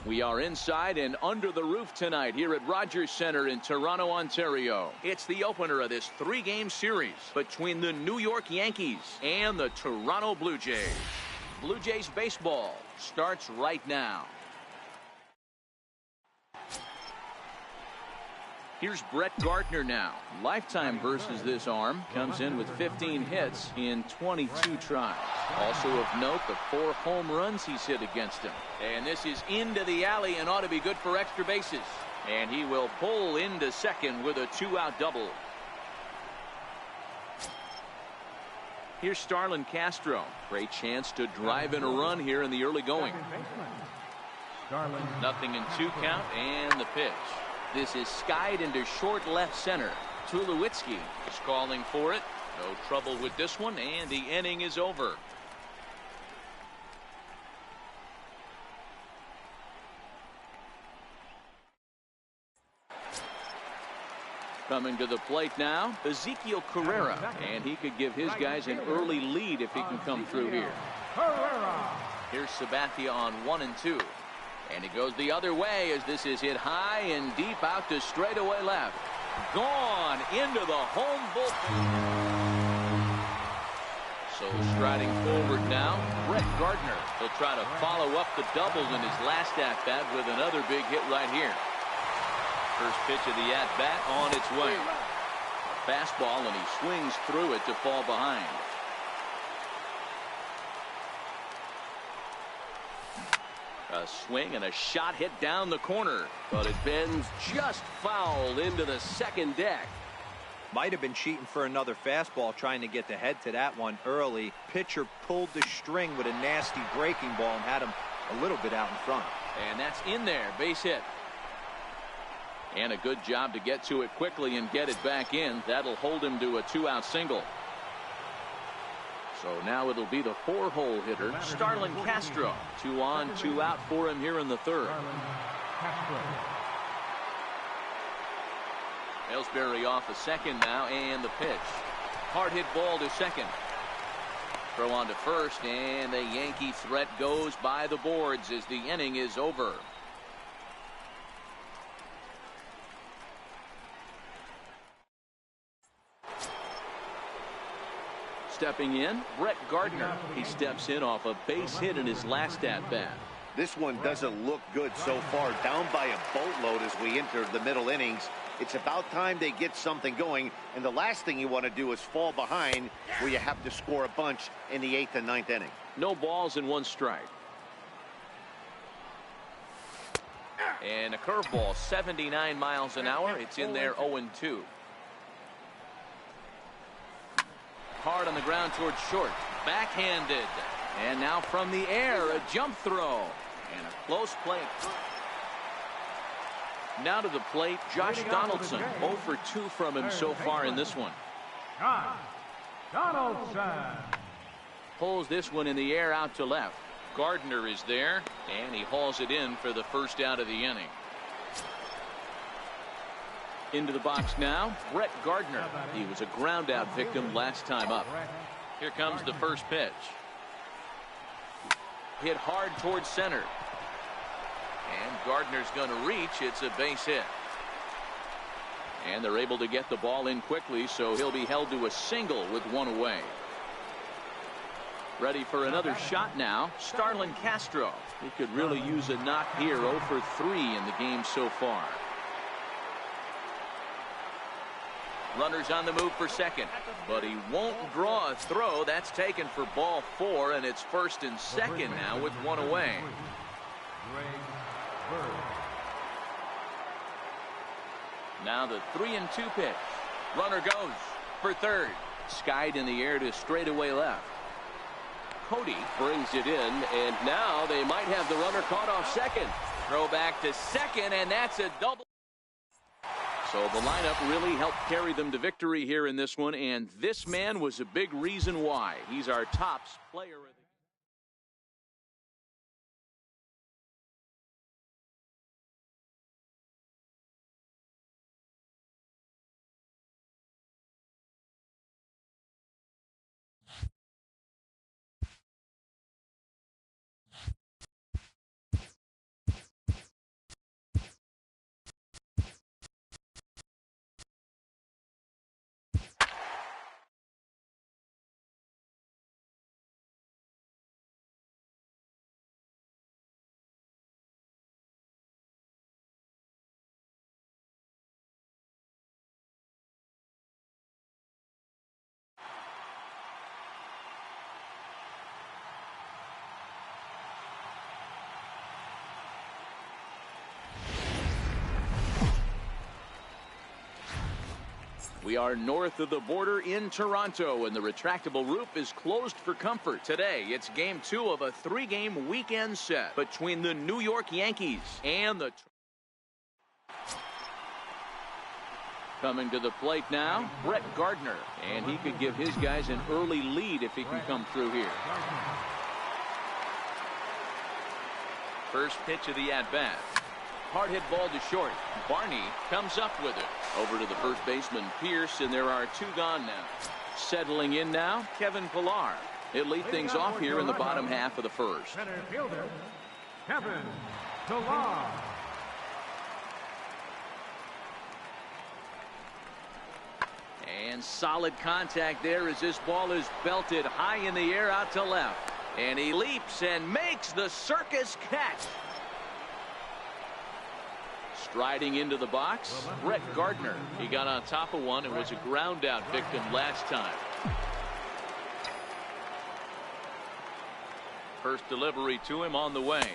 We are inside and under the roof tonight here at Rogers Center in Toronto, Ontario. It's the opener of this 3-game series between the New York Yankees and the Toronto Blue Jays. Blue Jays baseball starts right now. Here's Brett Gardner now. Lifetime versus this arm. Comes in with 15 hits in 22 tries. Also of note, the 4 home runs he's hit against him. And this is into the alley and ought to be good for extra bases. And he will pull into second with a 2-out double. Here's Starlin Castro. Great chance to drive in a run here in the early going. Nothing in 2 count and the pitch. This is skied into short left center. Tulowitzki is calling for it. No trouble with this one, and the inning is over. Coming to the plate now, Ezekiel Carrera, and he could give his guys an early lead if he can come through here. Here's Sabathia on 1 and 2. And he goes the other way as this is hit high and deep out to straightaway left. Gone into the home bullpen. So striding forward now, Brett Gardner. He'll try to follow up the doubles in his last at-bat with another big hit right here. First pitch of the at-bat on its way. A fastball, and he swings through it to fall behind. A swing and a shot hit down the corner, but it bends just foul into the second deck. Might have been cheating for another fastball, trying to get the head to that one early. Pitcher pulled the string with a nasty breaking ball and had him a little bit out in front. And that's in there, base hit. And a good job to get to it quickly and get it back in. That'll hold him to a 2-out single. So now it'll be the 4-hole hitter, Starlin Castro. 2 on, 2 out for him here in the third. Ellsbury off a second now, and the pitch. Hard hit ball to second. Throw on to first, and the Yankee threat goes by the boards as the inning is over. Stepping in, Brett Gardner. He steps in off a base hit in his last at-bat. This one doesn't look good so far. Down by a boatload as we enter the middle innings. It's about time they get something going, and the last thing you want to do is fall behind where you have to score a bunch in the 8th and 9th inning. No balls and 1 strike. And a curveball, 79 miles an hour. It's in there 0-2. Hard on the ground towards short. Backhanded. And now from the air, a jump throw. And a close play. Now to the plate, Josh Donaldson. 0 for 2 from him so far in this one. Donaldson Pulls this one in the air out to left. Gardner is there, and he hauls it in for the first out of the inning. Into the box now, Brett Gardner. He was a ground out victim last time up. Here comes the first pitch. Hit hard towards center. And Gardner's going to reach. It's a base hit. And they're able to get the ball in quickly, so he'll be held to a single with 1 away. Ready for another shot now, Starlin Castro. He could really use a knock here. 0 for 3 in the game so far. Runners on the move for second, but he won't draw a throw. That's taken for ball 4, and it's first and second now with 1 away. Now the 3-2 pitch. Runner goes for third. Skied in the air to straightaway left. Cody brings it in, and now they might have the runner caught off second. Throw back to second, and that's a double. So the lineup really helped carry them to victory here in this one, and this man was a big reason why. He's our top player of the We are north of the border in Toronto, and the retractable roof is closed for comfort. Today, it's game 2 of a 3-game weekend set between the New York Yankees and the... Coming to the plate now, Brett Gardner, and he could give his guys an early lead if he can come through here. First pitch of the at-bat. Hard hit ball to short. Barney comes up with it. Over to the first baseman, Pierce, and there are 2 gone now. Settling in now, Kevin Pillar. He'll lead things off here in the bottom half of the first. Center fielder, Kevin Pillar. And solid contact there as this ball is belted high in the air out to left. And he leaps and makes the circus catch. Striding into the box, Brett Gardner. He got on top of one and was a ground out victim last time. First delivery to him on the way.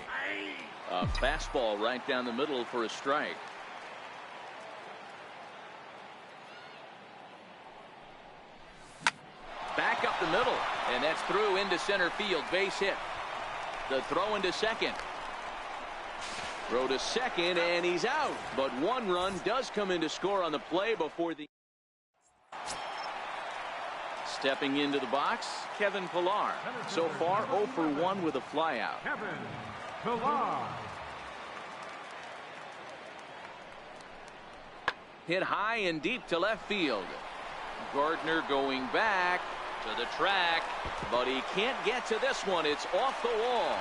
A fastball right down the middle for a strike. Back up the middle, and that's through into center field. Base hit. The throw into second. Throw to second, and he's out. But 1 run does come in to score on the play before the... Stepping into the box, Kevin Pillar. So far, 0 for 1 with a flyout. Kevin Pillar. Hit high and deep to left field. Gardner going back to the track, but he can't get to this one. It's off the wall.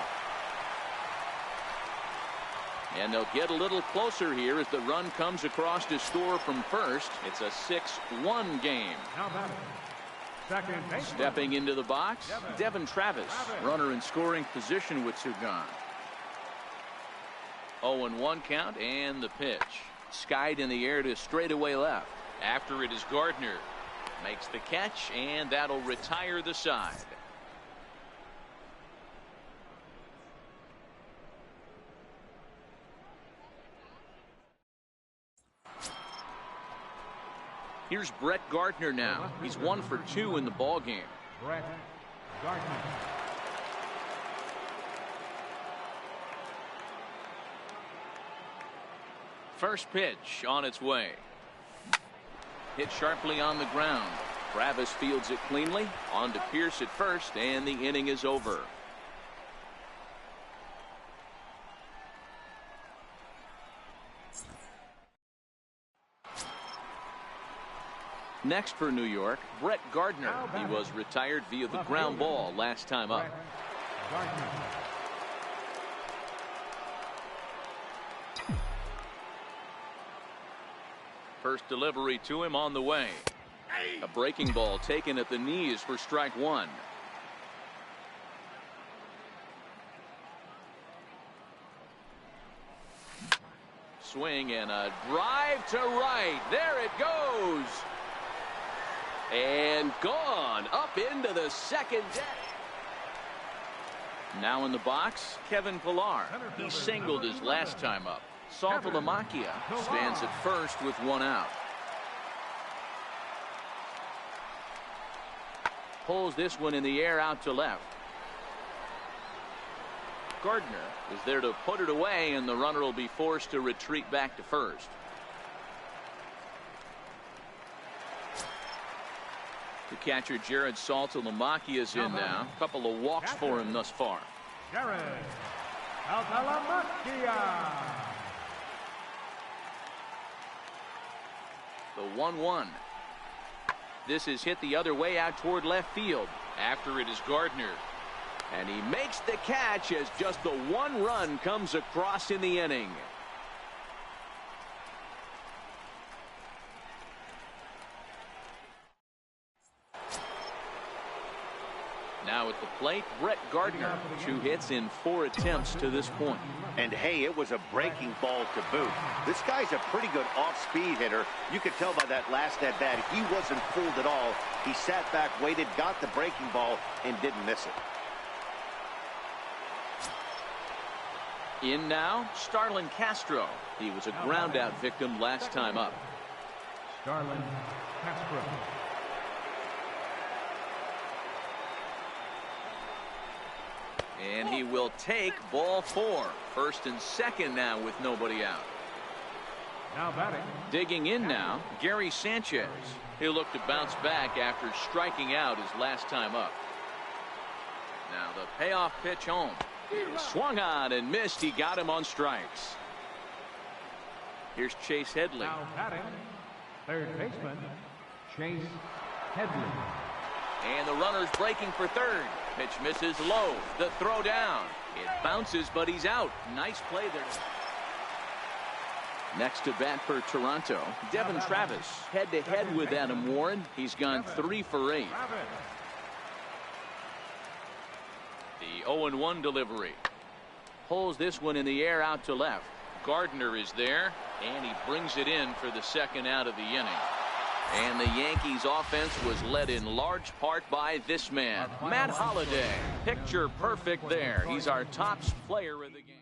And they'll get a little closer here as the run comes across to score from first. It's a 6-1 game. Second baseman. Stepping into the box, Devin Travis. Runner in scoring position with 2 gone. 0-1 count, and the pitch. Skied in the air to straightaway left. After it is Gardner. Makes the catch, and that'll retire the side. Here's Brett Gardner now. He's 1 for 2 in the ball game. Brett Gardner. First pitch on its way. Hit sharply on the ground. Travis fields it cleanly. On to Pierce at first, and the inning is over. Next for New York, Brett Gardner. He was retired via the ground ball last time up. First delivery to him on the way. A breaking ball taken at the knees for strike 1. Swing and a drive to right. There it goes. And gone up into the second deck. Now in the box, Kevin Pillar. He singled his last time up. Saltalamacchia stands at first with 1 out. Pulls this one in the air out to left. Gardner is there to put it away, and the runner will be forced to retreat back to first. The catcher Jared Saltalamacchia is in now. A couple of walks for him thus far. Jared Saltalamacchia. The 1-1. This is hit the other way out toward left field. After it is Gardner. And he makes the catch as just the 1 run comes across in the inning. Now at the plate, Brett Gardner. 2 hits in 4 attempts to this point. And hey, it was a breaking ball to boot. This guy's a pretty good off-speed hitter. You could tell by that last at-bat, he wasn't fooled at all. He sat back, waited, got the breaking ball, and didn't miss it. In now, Starlin Castro. He was a ground-out victim last time up. Starlin Castro. And he will take ball 4. First and second now with nobody out. Now batting. Digging in now, Gary Sanchez. He'll look to bounce back after striking out his last time up. Now the payoff pitch home. Swung on and missed. He got him on strikes. Here's Chase Headley. Now batting. Third baseman, Chase Headley. And the runner's breaking for third. Pitch misses low. The throw down. It bounces, but he's out. Nice play there. Next to bat for Toronto, Devin Travis. Head-to-head with Adam Warren. He's gone 3 for 8. The 0-1 delivery. Pulls this one in the air out to left. Gardner is there, and he brings it in for the second out of the inning. And the Yankees offense was led in large part by this man, Matt Holliday. Picture perfect there. He's our top player of the game.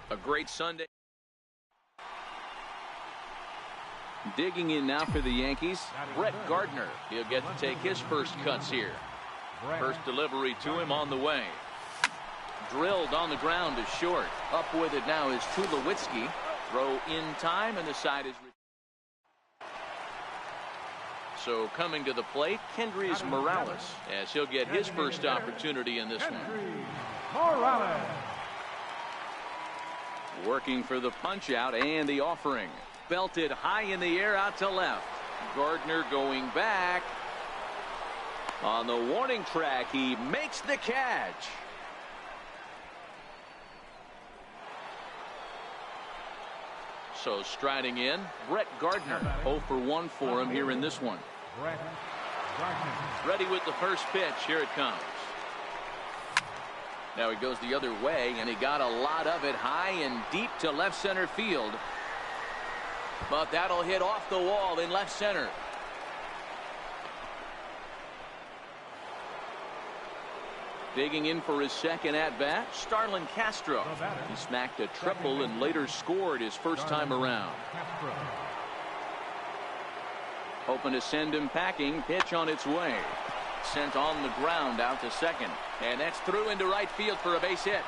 A great Sunday. Digging in now for the Yankees, Brett Gardner. He'll get to take his first cuts here. First delivery to him on the way. Drilled on the ground to short. Up with it now is Tulowitzki. Throw in time, and the side is. So coming to the plate, Kendrys Morales, as he'll get his first opportunity in this one. Morales. Working for the punch out and the offering. Belted high in the air out to left. Gardner going back. On the warning track, he makes the catch. So striding in, Brett Gardner. 0 for 1 for him here in this one. Brett Gardner. Ready with the first pitch. Here it comes. Now he goes the other way, and he got a lot of it high and deep to left center field. But that'll hit off the wall in left center. Digging in for his second at-bat, Starlin Castro. He smacked a triple and later scored his first time around. Hoping to send him packing. Pitch on its way. Sent on the ground out to second. And that's through into right field for a base hit.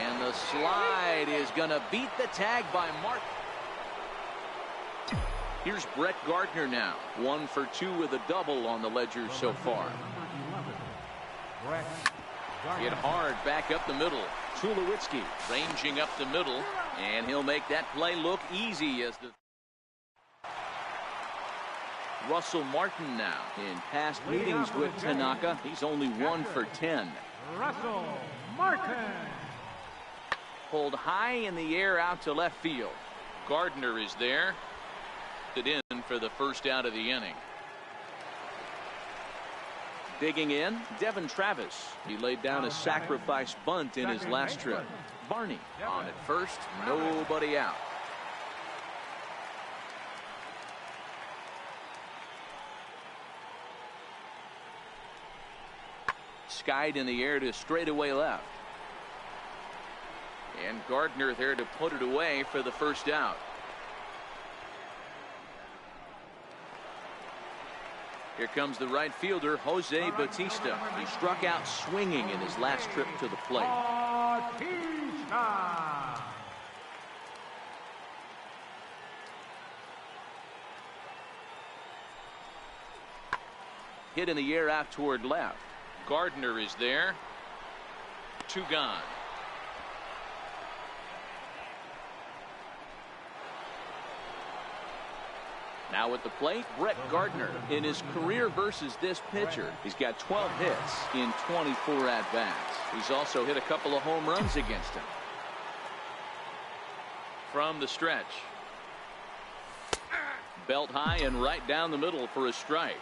And the slide is going to beat the tag by Mark. Here's Brett Gardner now. 1 for 2 with a double on the ledger so far. Hit hard back up the middle. Tulowitzki ranging up the middle. And he'll make that play look easy as the Russell Martin now. In past meetings with Tanaka, he's only 1 for 10. Russell Martin. Pulled high in the air out to left field. Gardner is there. It in for the first out of the inning. Digging in, Devin Travis. He laid down a sacrifice bunt in his last trip. Barney on at first, nobody out. Skied in the air to straightaway left. And Gardner there to put it away for the first out. Here comes the right fielder, Jose Bautista. He struck out swinging in his last trip to the plate. Bautista. hit in the air out toward left. Gardner is there. 2 gone. Now at the plate, Brett Gardner. In his career versus this pitcher, he's got 12 hits in 24 at-bats. He's also hit a couple of home runs against him. From the stretch. Belt high and right down the middle for a strike.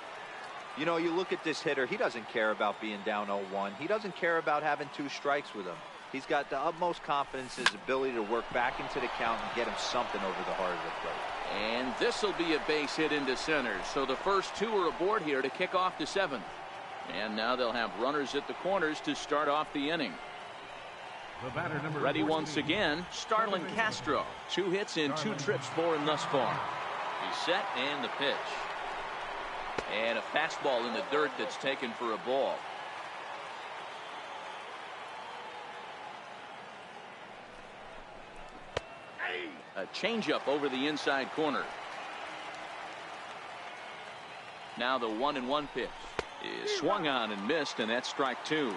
You know, you look at this hitter, he doesn't care about being down 0-1. He doesn't care about having 2 strikes with him. He's got the utmost confidence in his ability to work back into the count and get him something over the heart of the plate. And this will be a base hit into center. So the first 2 are aboard here to kick off the 7th. And now they'll have runners at the corners to start off the inning. The batter, number Ready 14, once again, Starlin Castro. 2 hits in 2 trips for him thus far. He's set and the pitch. And a fastball in the dirt that's taken for a ball. A changeup over the inside corner. Now the 1-1 pitch is swung on and missed, and that's strike 2.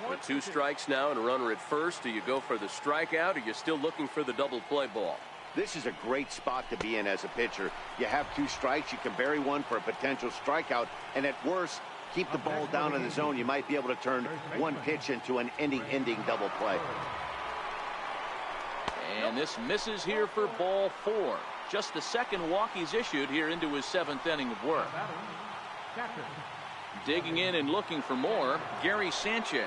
With 2 strikes now and a runner at first, do you go for the strikeout, or you're still looking for the double play ball? This is a great spot to be in as a pitcher. You have 2 strikes, you can bury one for a potential strikeout, and at worst, keep the ball down in the zone. You might be able to turn 1 pitch into an inning-ending double play. And this misses here for ball 4. Just the 2nd walk he's issued here into his 7th inning of work. Digging in and looking for more, Gary Sanchez.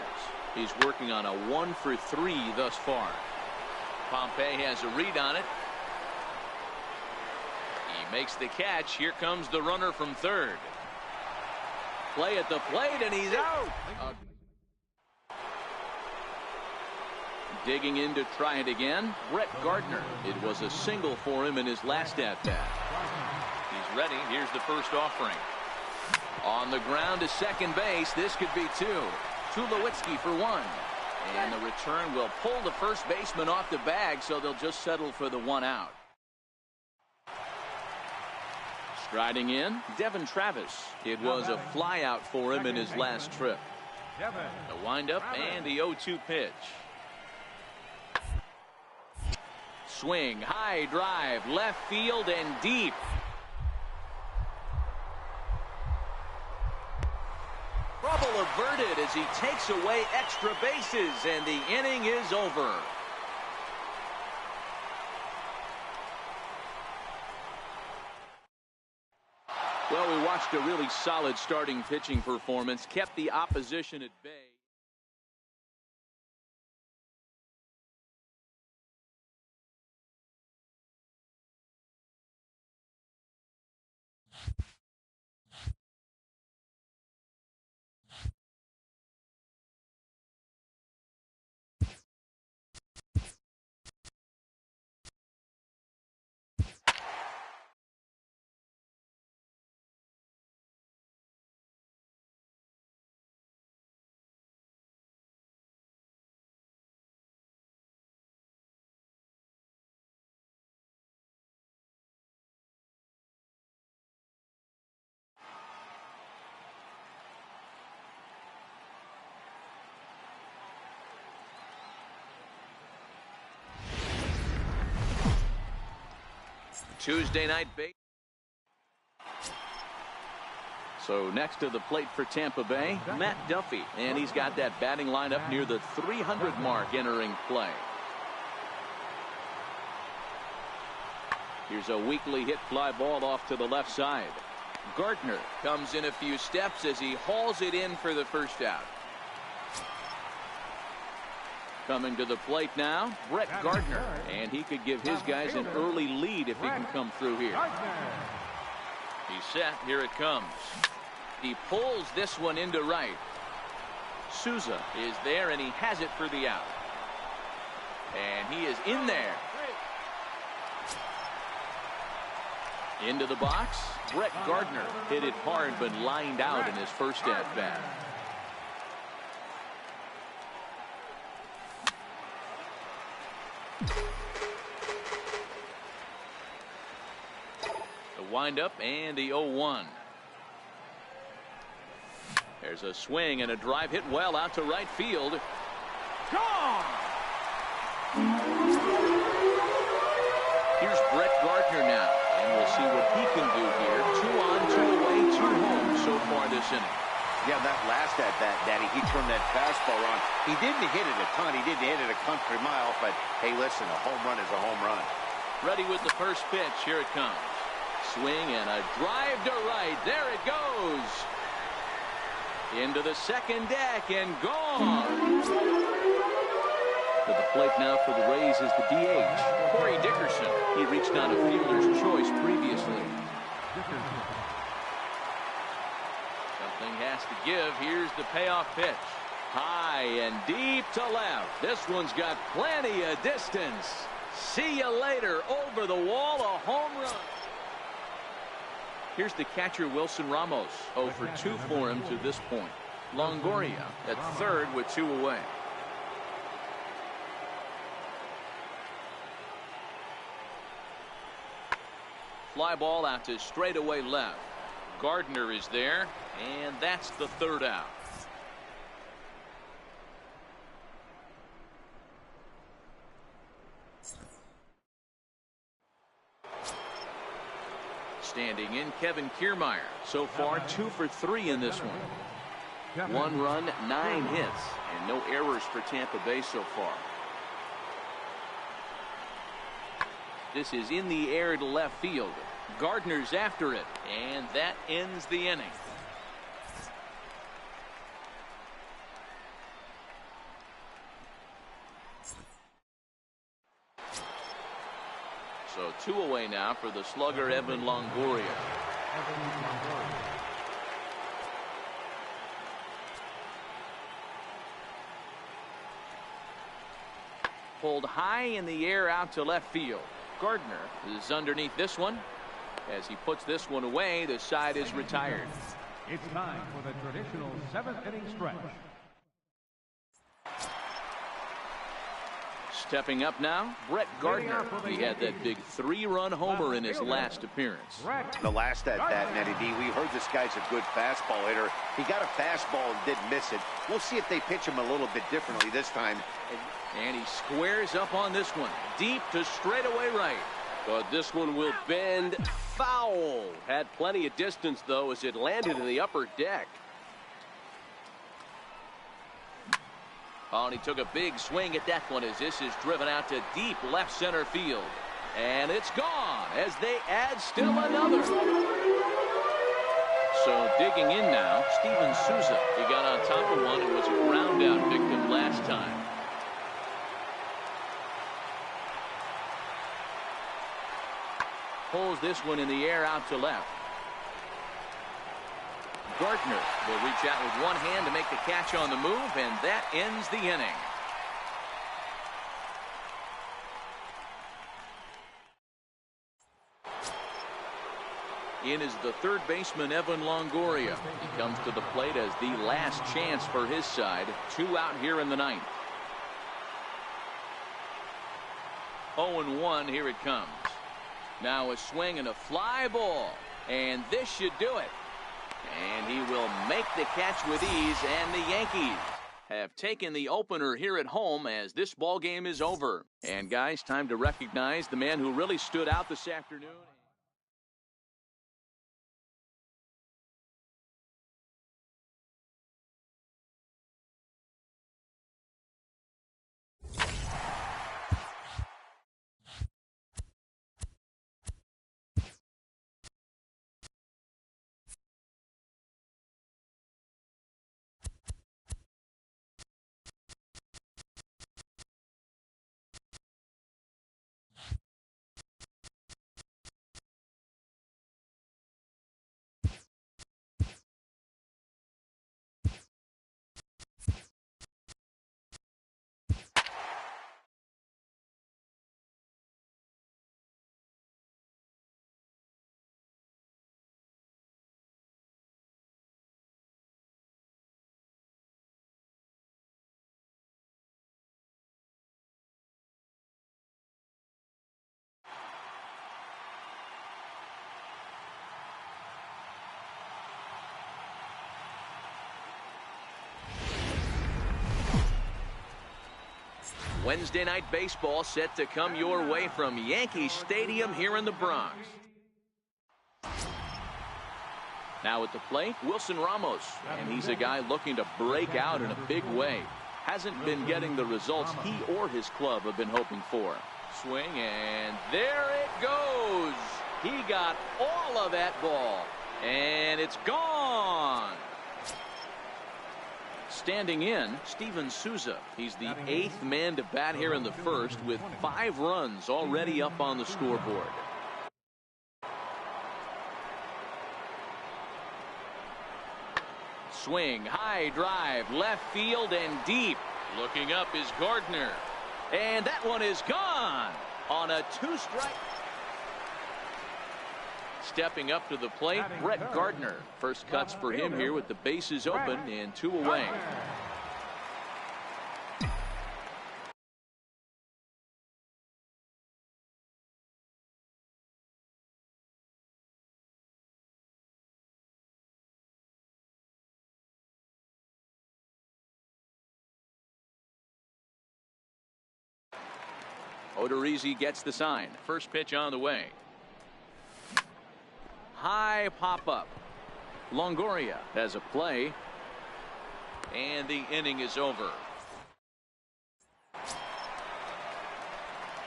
He's working on a 1 for 3 thus far. Pompey has a read on it. He makes the catch. Here comes the runner from third. Play at the plate, and he's out. Digging in to try it again, Brett Gardner. It was a single for him in his last at-bat. He's ready. Here's the first offering. On the ground to second base. This could be 2. Tulowitzki for 1. And the return will pull the first baseman off the bag, so they'll just settle for the 1 out. Striding in, Devin Travis. It was a flyout for him in his last trip. The windup and the 0-2 pitch. Swing, high drive, left field and deep. Trouble averted as he takes away extra bases, and the inning is over. Well, we watched a really solid starting pitching performance, kept the opposition at bay. Tuesday night base. So next to the plate for Tampa Bay, Matt Duffy, and he's got that batting lineup near the 300 mark entering play. Here's a weakly hit fly ball off to the left side. Gardner comes in a few steps as he hauls it in for the first out. Coming to the plate now, Brett Gardner, and he could give his guys an early lead if he can come through here. He's set. Here it comes. He pulls this one into right. Souza is there, and he has it for the out. And he is in there. Into the box, Brett Gardner hit it hard but lined out in his first at-bat. The windup and the 0-1. There's a swing and a drive hit well out to right field. Gone! Here's Brett Gardner now, and we'll see what he can do here. 2 on, 2 away, 2 home so far this inning. Yeah, that last at bat, Daddy, he turned that fastball on. He didn't hit it a ton. He didn't hit it a country mile, but hey, listen, a home run is a home run. Ready with the first pitch. Here it comes. Swing and a drive to right. There it goes. Into the second deck and gone. To the plate now for the Rays is the DH, Corey Dickerson. He reached on a fielder's choice previously. Something has to give. Here's the payoff pitch. High and deep to left. This one's got plenty of distance. See you later. Over the wall, a home run. Here's the catcher, Wilson Ramos. 0 for 2 for him to this point. Longoria at third with 2 away. Fly ball out to straightaway left. Gardner is there, and that's the third out. Standing in, Kevin Kiermaier. So far, 2 for 3 in this one. 1 run, 9 hits, and no errors for Tampa Bay so far. This is in the air to left field. Gardner's after it, and that ends the inning. So 2 away now for the slugger Evan Longoria. Pulled high in the air out to left field. Gardner is underneath this one. As he puts this one away, the side is retired. It's time for the traditional 7th inning stretch. Stepping up now, Brett Gardner. He had that big 3-run homer in his last appearance. The last at bat, Nettie D, we heard this guy's a good fastball hitter. He got a fastball and didn't miss it. We'll see if they pitch him a little bit differently this time. And he squares up on this one. Deep to straightaway right. But this one will bend foul. Had plenty of distance, though, as it landed in the upper deck. Oh, and he took a big swing at that one as this is driven out to deep left center field. And it's gone as they add still another. So digging in now, Steven Souza. He got on top of one and was a ground out victim last time. Pulls this one in the air out to left. Gardner will reach out with one hand to make the catch on the move, and that ends the inning. In is the third baseman, Evan Longoria. He comes to the plate as the last chance for his side. 2 out here in the 9th. 0-1, here it comes. Now a swing and a fly ball, and this should do it. And he will make the catch with ease, and the Yankees have taken the opener here at home as this ball game is over. And guys, time to recognize the man who really stood out this afternoon. Wednesday night baseball set to come your way from Yankee Stadium here in the Bronx. Now at the plate, Wilson Ramos, and he's a guy looking to break out in a big way. Hasn't been getting the results he or his club have been hoping for. Swing, and there it goes. He got all of that ball, and it's gone. Standing in, Steven Souza. He's the 8th man to bat here in the first with 5 runs already up on the scoreboard. Swing, high drive, left field and deep. Looking up is Gardner. And that one is gone on a 2-strike. Stepping up to the plate, Brett Gardner. First cuts for him here with the bases open and 2 away. Odorizzi gets the sign. First pitch on the way. High pop-up. Longoria has a play. And the inning is over.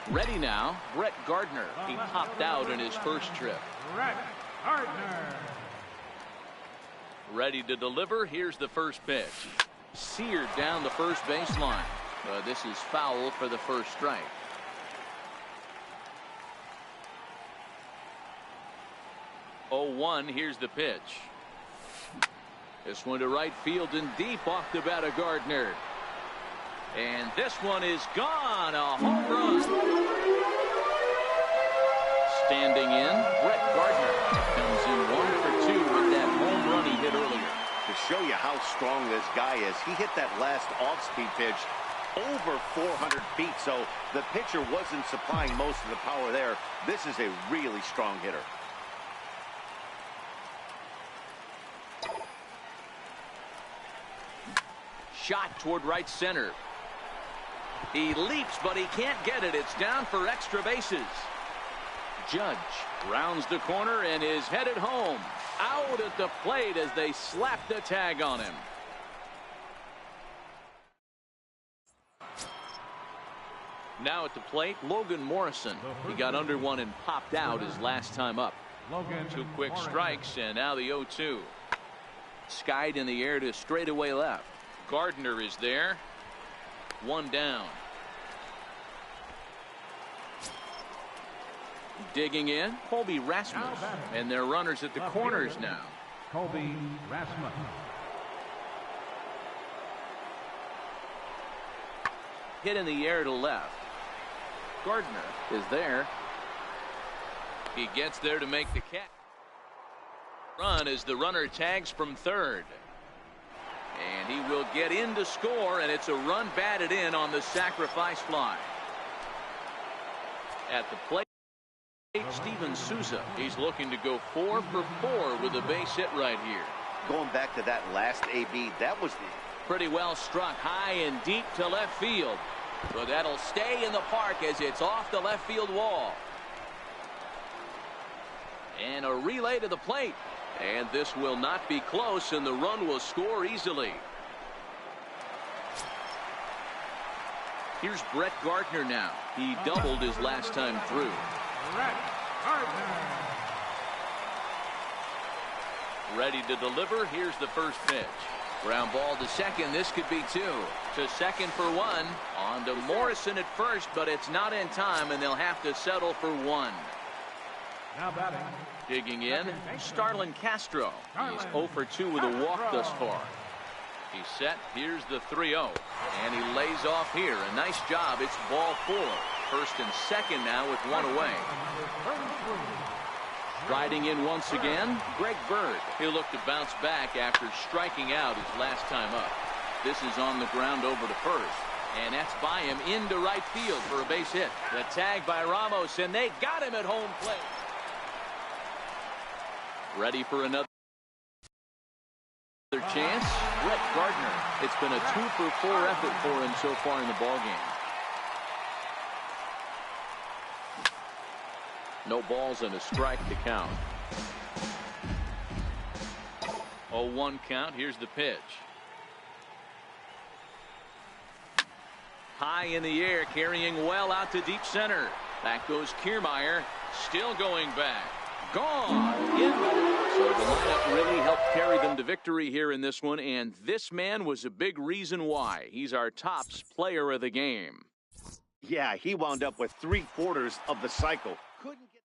Ready now, Brett Gardner. He popped out in his first trip. Brett Gardner. Ready to deliver. Here's the first pitch. Seared down the first baseline. This is foul for the first strike. 0-1. Here's the pitch. This one to right field and deep off the bat of Gardner. And this one is gone. A home run. Standing in, Brett Gardner comes in 1 for 2 with that home run he hit earlier. To show you how strong this guy is, he hit that last off-speed pitch over 400 feet, so the pitcher wasn't supplying most of the power there. This is a really strong hitter. Shot toward right center. He leaps, but he can't get it. It's down for extra bases. Judge rounds the corner and is headed home. Out at the plate as they slap the tag on him. Now at the plate, Logan Morrison. He got under one and popped out his last time up. 2 quick strikes, and now the 0-2. Skied in the air to straightaway left. Gardner is there. 1 down. Digging in, Colby Rasmus. And they're runners at the corners now. Colby Rasmus. Hit in the air to left. Gardner is there. He gets there to make the catch. Run as the runner tags from third. And he will get in to score, and it's a run batted in on the sacrifice fly. At the plate, Steven Souza. He's looking to go 4 for 4 with a base hit right here. Going back to that last AB, that was pretty well struck high and deep to left field. But that'll stay in the park as it's off the left field wall. And a relay to the plate. And this will not be close, and the run will score easily. Here's Brett Gardner now. He doubled his last time through. Brett Gardner. Ready to deliver. Here's the first pitch. Ground ball to second. This could be 2. To second for 1. On to Morrison at first, but it's not in time, and they'll have to settle for 1. Now batting. Digging in, Starlin Castro. He's 0 for 2 with a walk thus far. He's set. Here's the 3-0. And he lays off here. A nice job. It's ball 4. First and second now with 1 away. Riding in once again, Greg Bird. He'll look to bounce back after striking out his last time up. This is on the ground over to first. And that's by him into right field for a base hit. The tag by Ramos, and they got him at home plate. Ready for another chance. Brett Gardner. It's been a 2 for 4 effort for him so far in the ballgame. No balls and a strike to count. 0-1 count. Here's the pitch. High in the air, carrying well out to deep center. Back goes Kiermaier, still going back. Gone. So the lineup really helped carry them to victory here in this one, and this man was a big reason why. He's our tops player of the game. Yeah, he wound up with 3/4 of the cycle. Couldn't get.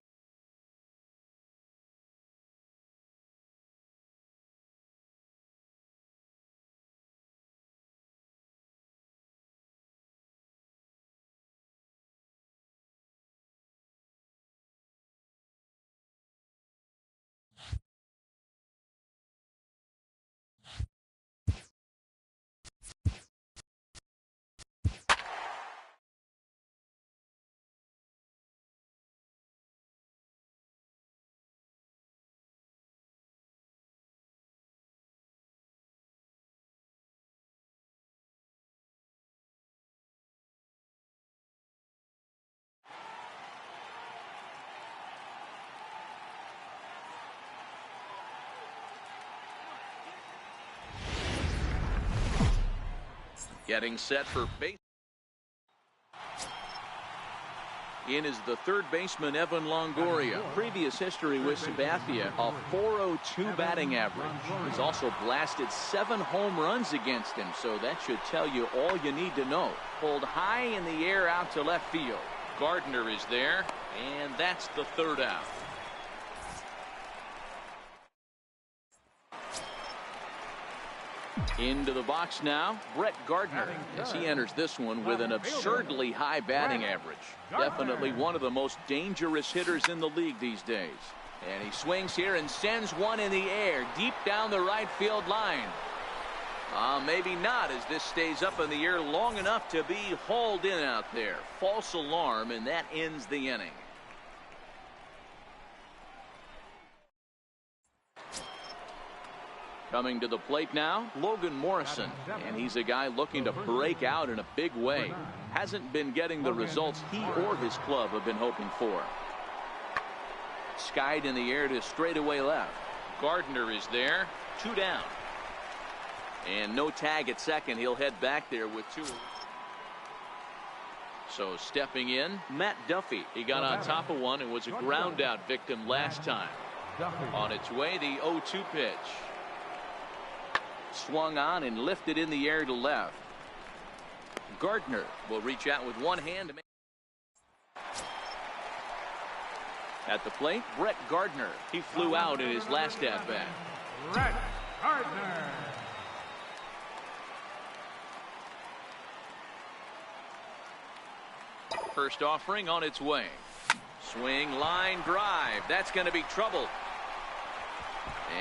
Getting set for base. In is the third baseman, Evan Longoria. Previous history with Sabathia, a .402 batting average. He's also blasted 7 home runs against him, so that should tell you all you need to know. Pulled high in the air out to left field. Gardner is there, and that's the third out. Into the box now, Brett Gardner, as he enters this one with an absurdly high batting average. Definitely one of the most dangerous hitters in the league these days. And he swings here and sends one in the air, deep down the right field line. Maybe not, as this stays up in the air long enough to be hauled in out there. False alarm, and that ends the inning. Coming to the plate now, Logan Morrison, and he's a guy looking to break out in a big way. Hasn't been getting the results he or his club have been hoping for. Skied in the air to straightaway left. Gardner is there, 2 down. And no tag at second. He'll head back there with 2. So stepping in, Matt Duffy. He got on top of one and was a ground out victim last time. On its way, the 0-2 pitch. Swung on and lifted in the air to left. Gardner will reach out with one hand to make. At the plate, Brett Gardner. He flew out in his last at bat. Brett Gardner. First offering on its way. Swing, line, drive. That's going to be trouble.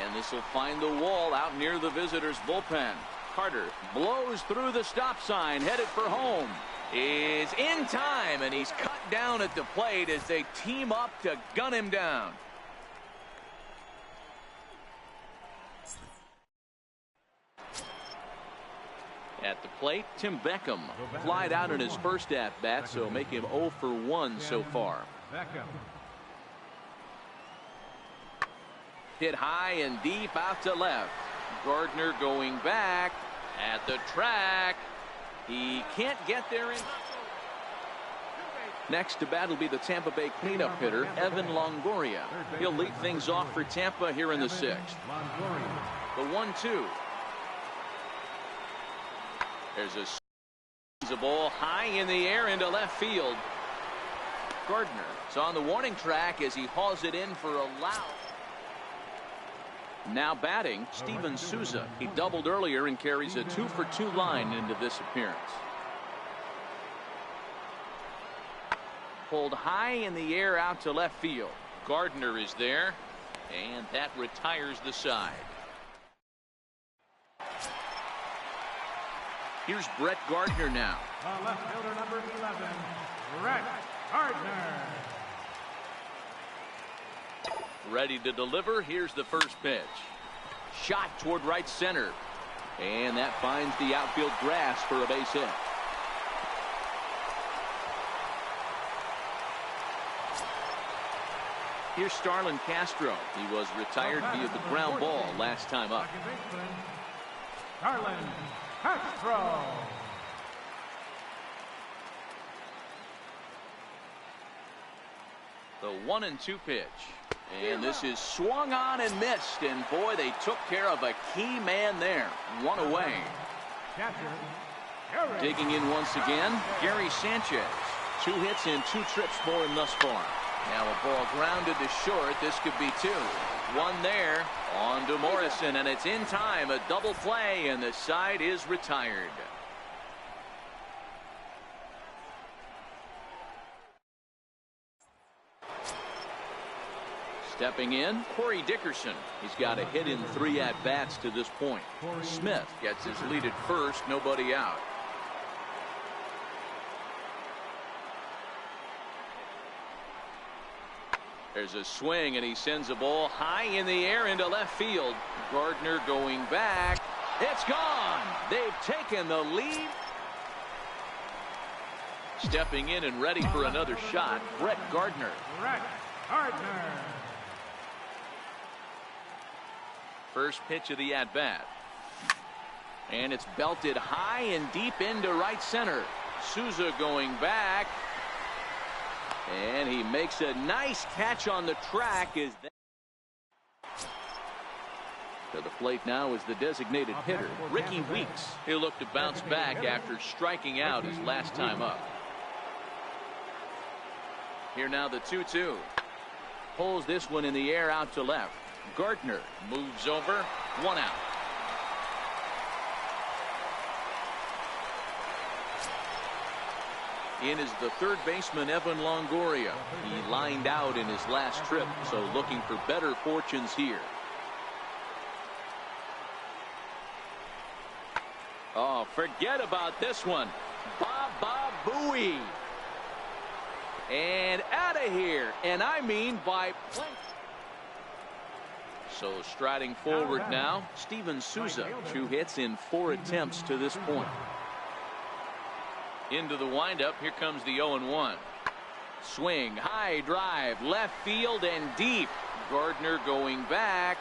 And this will find the wall out near the visitors' bullpen. Carter blows through the stop sign, headed for home. Is in time, and he's cut down at the plate as they team up to gun him down. At the plate, Tim Beckham flied out in his first at-bat, so make him 0 for 1 so far. Hit high and deep out to left. Gardner going back at the track. He can't get there. Next to bat will be the Tampa Bay cleanup hitter, Evan Longoria. He'll lead things off for Tampa here in the 6th. The 1-2. There's a ball high in the air into left field. Gardner is on the warning track as he hauls it in for a loud. Now batting, Steven Souza. He doubled earlier and carries a 2 for 2 line into this appearance. Pulled high in the air out to left field. Gardner is there, and that retires the side. Here's Brett Gardner now. The left fielder, number 11, Brett Gardner. Ready to deliver. Here's the first pitch. Shot toward right center. And that finds the outfield grass for a base hit. Here's Starlin Castro. He was retired via the ground ball last time up. Second baseman, Starlin Castro. The 1-2 pitch. And this is swung on and missed. And boy, they took care of a key man there. One away. Digging in once again, Gary Sanchez. 2 hits and 2 trips for him thus far. Now a ball grounded to short. This could be 2. 1 there. On to Morrison, and it's in time. A double play, and the side is retired. Stepping in, Corey Dickerson. He's got a hit in 3 at-bats to this point. Smith gets his lead at first, nobody out. There's a swing, and he sends a ball high in the air into left field. Gardner going back. It's gone. They've taken the lead. Stepping in and ready for another shot, Brett Gardner. Brett Gardner. First pitch of the at-bat. And it's belted high and deep into right center. Souza going back. And he makes a nice catch on the track. To the plate now is the designated hitter, Ricky Weeks. He'll look to bounce back after striking out his last time up. Here now the 2-2. Pulls this one in the air out to left. Gardner moves over. 1 out. In is the third baseman, Evan Longoria. He lined out in his last trip, so looking for better fortunes here. Oh, forget about this one. Baba Booey. And out of here. And I mean by play. So striding forward now, Steven Souza. 2 hits in 4 attempts to this point. Into the windup. Here comes the 0-1. Swing, high drive, left field and deep. Gardner going back.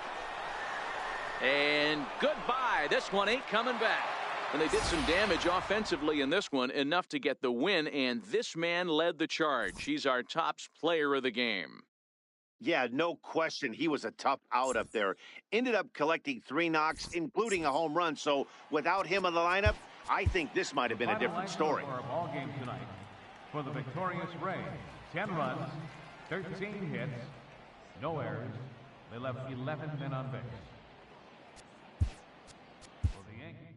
And goodbye. This one ain't coming back. And they did some damage offensively in this one, enough to get the win, and this man led the charge. He's our top player of the game. Yeah, no question. He was a tough out up there. Ended up collecting 3 knocks, including a home run. So without him in the lineup, I think this might have been a different story. For our ball game tonight, for the victorious Rays, 10 runs, 13 hits, no errors. They left 11 men on base. For the Yankees.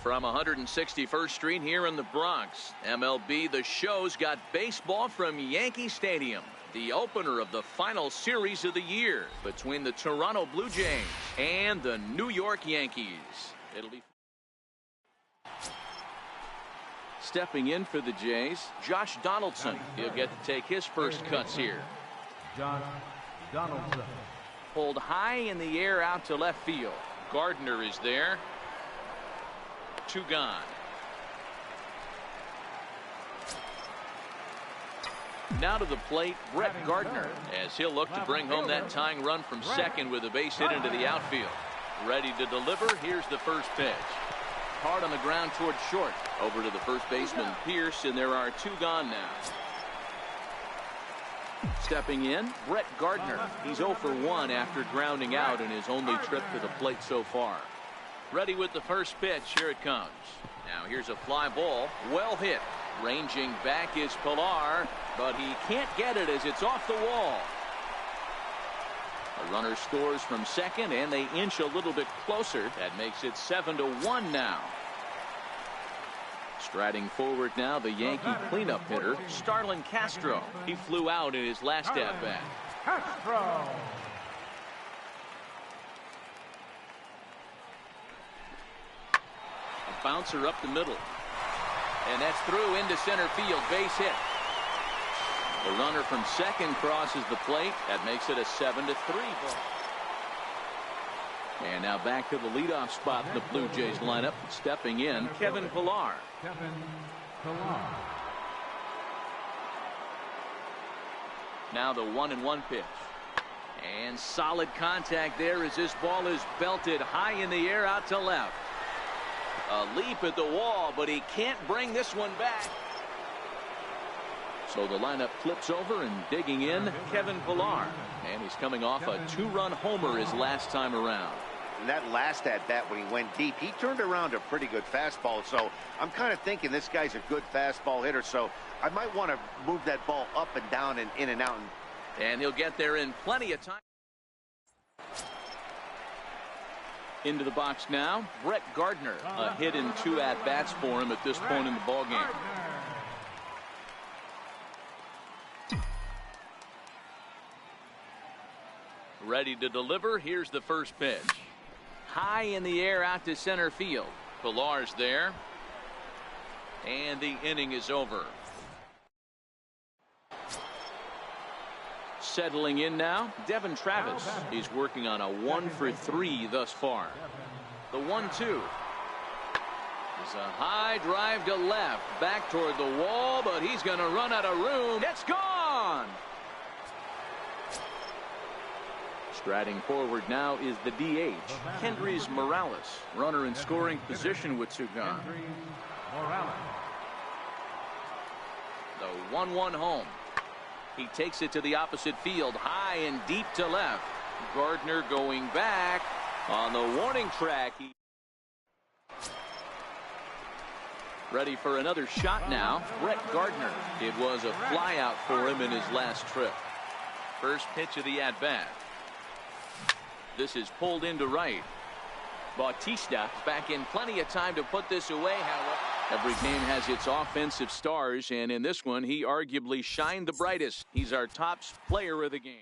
From 161st Street here in the Bronx, MLB The Show's got baseball from Yankee Stadium. The opener of the final series of the year between the Toronto Blue Jays and the New York Yankees. It'll be stepping in for the Jays, Josh Donaldson. He'll get to take his first cuts here. Josh Donaldson. Pulled high in the air out to left field. Gardner is there. 2 gone. Now to the plate, Brett Gardner, as he'll look to bring home that tying run from second with a base hit into the outfield. Ready to deliver. Here's the first pitch. Hard on the ground towards short. Over to the first baseman, Pierce, and there are 2 gone now. Stepping in, Brett Gardner. He's 0 for 1 after grounding out in his only trip to the plate so far. Ready with the first pitch. Here it comes. Now here's a fly ball. Well hit. Ranging back is Pilar, but he can't get it as it's off the wall. A runner scores from second, and they inch a little bit closer. That makes it 7-1 now. Striding forward now, the Yankee cleanup hitter, Starlin Castro. He flew out in his last at-bat. Castro. A bouncer up the middle. And that's through into center field. Base hit. The runner from second crosses the plate. That makes it a 7-3 ball. And now back to the leadoff spot in the Blue Jays lineup. Stepping in, Kevin Pilar. Kevin Pilar. Now the 1-1 pitch. And solid contact there as this ball is belted high in the air out to left. A leap at the wall, but he can't bring this one back. So the lineup flips over, and digging in, Kevin Pilar. And he's coming off a 2-run homer his last time around. And that last at-bat when he went deep, he turned around a pretty good fastball. So I'm kind of thinking this guy's a good fastball hitter. So I might want to move that ball up and down and in and out. And he'll get there in plenty of time. Into the box now, Brett Gardner. A hit in 2 at-bats for him at this point in the ballgame. Ready to deliver. Here's the first pitch. High in the air out to center field. Pilar's there. And the inning is over. Settling in now, Devin Travis. He's working on a 1 for 3 thus far. The 1-2 is a high drive to left, back toward the wall, but he's going to run out of room. It's gone. Striding forward now is the DH, Kendrys Morales. Runner in scoring position with 2 gone. The 1-1 home. He takes it to the opposite field, high and deep to left. Gardner going back on the warning track. Ready for another shot now, Brett Gardner. It was a flyout for him in his last trip. First pitch of the at-bat. This is pulled into right. Bautista back in plenty of time to put this away. Every game has its offensive stars, and in this one, he arguably shined the brightest. He's our top player of the game.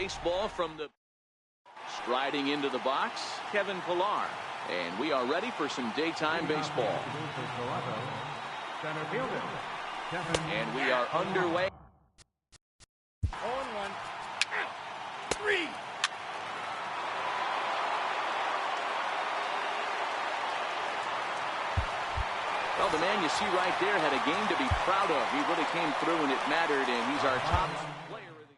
baseball from the striding into the box, Kevin Pillar. And we are ready for some daytime baseball. Center fielder, And we are underway. 0-1. 3. Well, the man you see right there had a game to be proud of. He really came through and it mattered, and he's our top player of the game.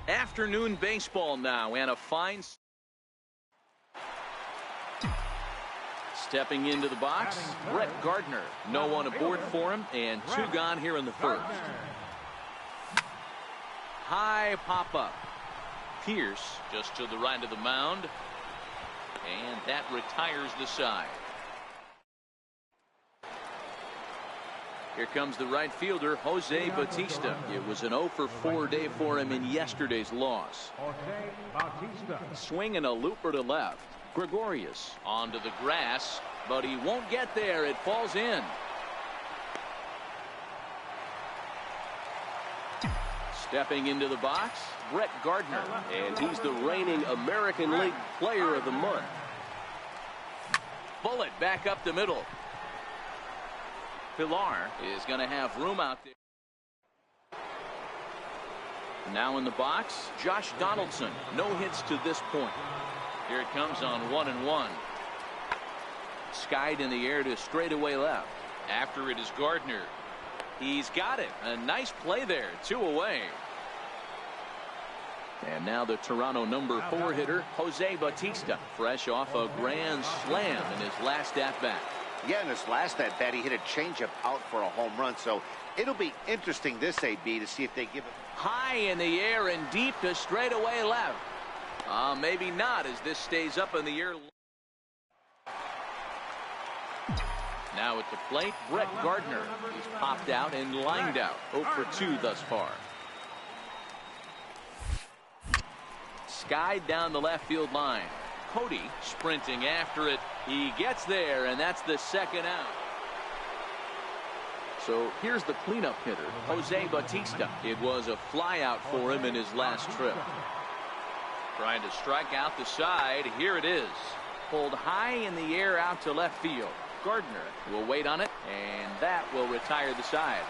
Afternoon baseball now, and a fine stepping into the box, Brett Gardner. No one aboard for him, and 2 gone here in the first. High pop up. Pierce just to the right of the mound, and that retires the side. Here comes the right fielder, Jose Bautista. It was an 0-for-4 day for him in yesterday's loss. Jose Bautista. Swinging a looper to left. Gregorius onto the grass, but he won't get there. It falls in. Stepping into the box, Brett Gardner, And he's the reigning American League Player of the Month. bullet back up the middle. Pillar is going to have room out there. Now in the box, Josh Donaldson. No hits to this point. Here it comes on 1-1. Skied in the air to straightaway left. After it is Gardner. He's got it. A nice play there. 2 away. And now the Toronto number 4 hitter, Jose Bautista, fresh off a grand slam in his last at-bat. Yeah, in his last at-bat, he hit a changeup out for a home run. So it'll be interesting this AB to see if they give it. High in the air and deep to straightaway left. Maybe not as this stays up in the air. Now at the plate, Brett Gardner. He's popped out and lined out. 0 for 2 thus far. Skied down the left field line. Cody sprinting after it. He gets there, and that's the second out. So here's the cleanup hitter, Jose Bautista. It was a fly out for him in his last trip. Trying to strike out the side. Here it is. Pulled high in the air out to left field. Gardner will wait on it, and that will retire the side.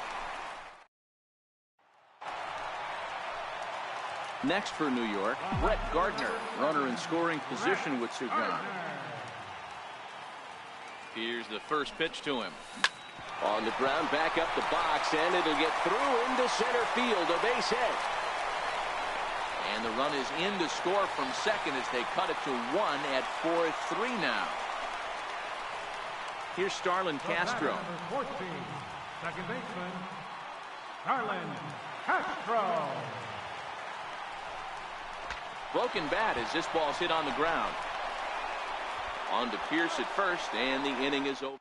Next for New York, Brett Gardner, runner in scoring position with 2 gone. Here's the first pitch to him. On the ground, back up the box, and it'll get through into center field, a base hit. And the run is in to score from second as they cut it to 1 at 4-3 now. Here's Starlin Castro. Number 14, second baseman, Starlin Castro. Broken bat as this ball's hit on the ground. On to Pierce at first, and the inning is over.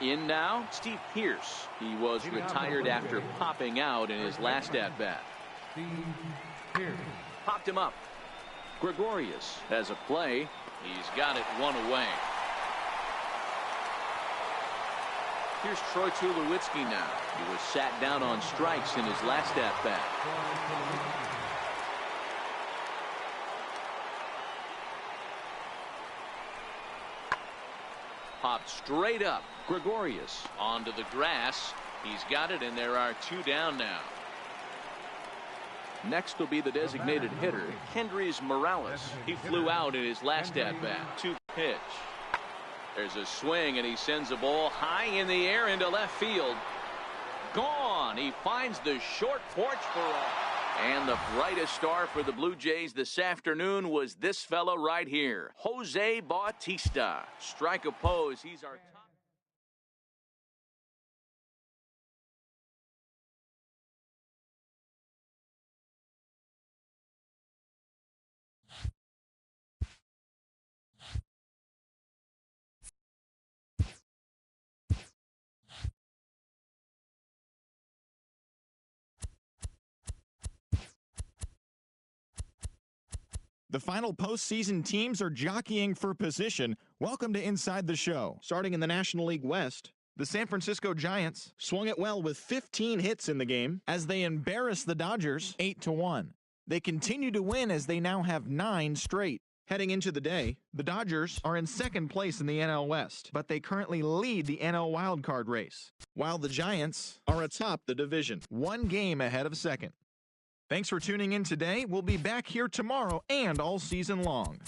In now, Steve Pearce. He was retired after popping out in his last at-bat. Steve Pearce. Popped him up. Gregorius has a play. He's got it one away. Here's Troy Tulowitzki now. He was sat down on strikes in his last at-bat. Popped straight up. Gregorius onto the grass. He's got it, and there are 2 down now. Next will be the designated hitter, Kendrys Morales. He flew out in his last at-bat. 2 pitch. There's a swing, and he sends a ball high in the air into left field. Gone. He finds the short porch for a... And the brightest star for the Blue Jays this afternoon was this fellow right here, Jose Bautista. Strike oppose. He's our top. The final postseason teams are jockeying for position. Welcome to Inside the Show. Starting in the National League West, the San Francisco Giants swung it well with 15 hits in the game as they embarrassed the Dodgers 8-1. They continue to win as they now have 9 straight. Heading into the day, the Dodgers are in second place in the NL West, but they currently lead the NL wildcard race, while the Giants are atop the division, 1 game ahead of second. Thanks for tuning in today. We'll be back here tomorrow and all season long.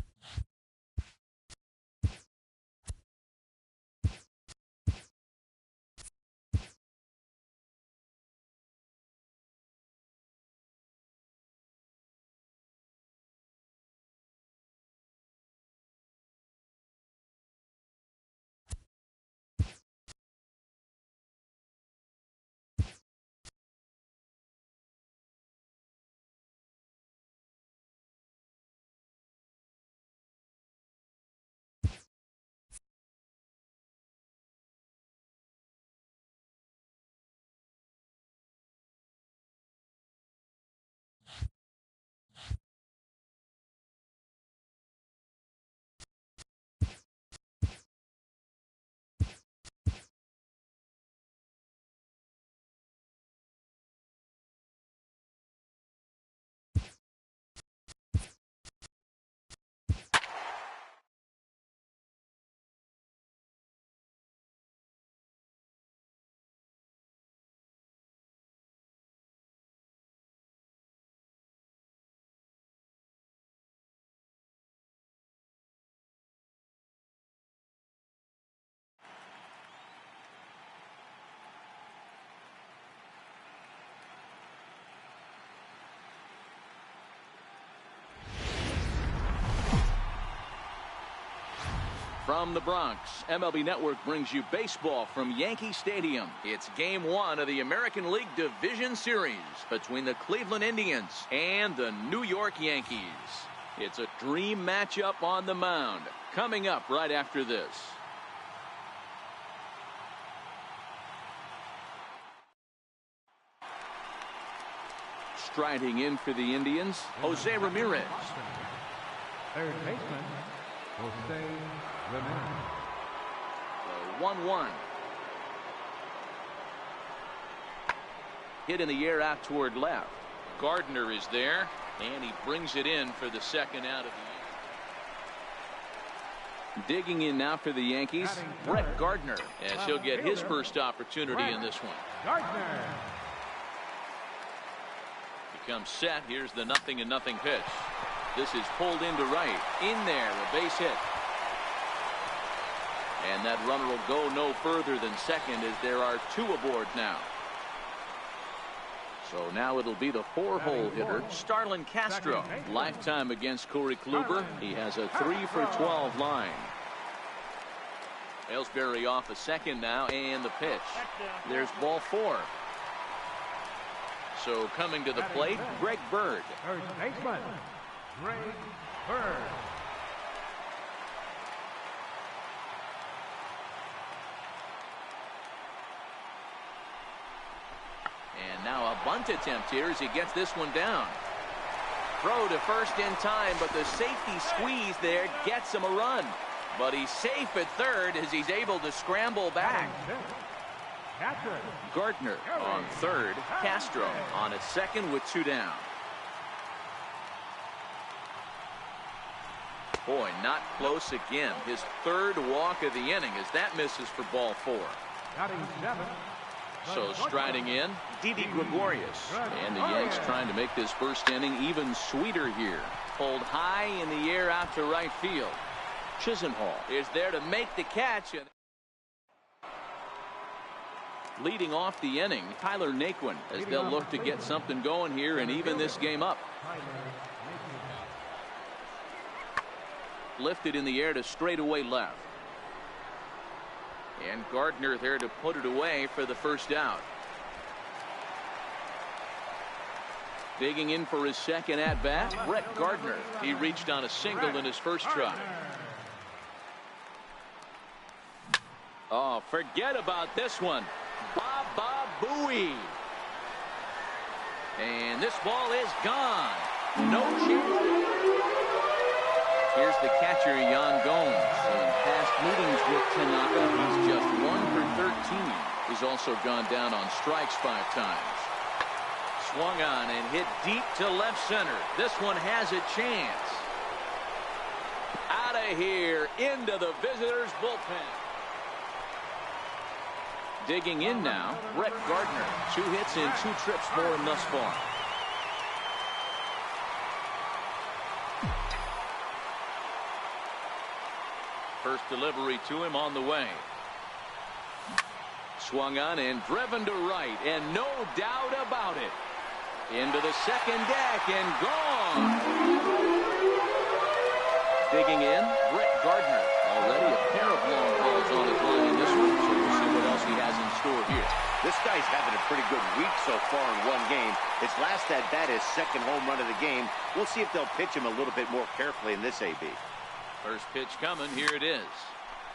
From the Bronx, MLB Network brings you baseball from Yankee Stadium. It's Game 1 of the American League Division Series between the Cleveland Indians and the New York Yankees. It's a dream matchup on the mound. Coming up right after this. Striding in for the Indians, Jose Ramirez. Third baseman, Jose Ramirez. 1-1. Hit in the air out toward left. Gardner is there, and he brings it in for the second out of the inning. Digging in now for the Yankees, Brett Gardner, as he'll get his first opportunity in this one. Gardner. He comes set. Here's the 0-0 pitch. This is pulled into right. In there, a base hit. And that runner will go no further than second as there are 2 aboard now. So now it'll be the 4-hole hitter, Starlin Castro. Lifetime against Corey Kluber. He has a 3-for-12 line. Ellsbury off a second now, and the pitch. There's ball 4. So coming to the plate, Greg Bird. Third baseman, Greg Bird. bunt attempt here as he gets this one down. Throw to first in time, but the safety squeeze there gets him a run. But he's safe at third as he's able to scramble back. Gardner on third. Castro on at second with 2 down. Boy, not close again. His third walk of the inning as that misses for ball 4. So striding in, Didi Gregorius. And the Yanks trying to make this first inning even sweeter here. Pulled high in the air out to right field. Chisenhall is there to make the catch. And leading off the inning, Tyler Naquin, as they'll look to get something going here and even this game up. Lifted in the air to straightaway left. And Gardner there to put it away for the first out. Digging in for his second at bat, Brett Gardner. He reached on a single in his first try. Oh, forget about this one. Baba Booey. And this ball is gone. No chance. Here's the catcher, Yan Gomes. In past meetings with Tanaka, he's just 1 for 13. He's also gone down on strikes 5 times. Swung on and hit deep to left center. This one has a chance. Out of here, into the visitors' bullpen. Digging in now, Brett Gardner. 2 hits and 2 trips for him thus far. First delivery to him on the way. Swung on and driven to right, and no doubt about it. Into the second deck and gone. Digging in, Brett Gardner. Already a pair of long balls on his line in this one, so we'll see what else he has in store here. This guy's having a pretty good week so far in one game. His last at bat is second home run of the game. We'll see if they'll pitch him a little bit more carefully in this AB. First pitch coming. Here it is.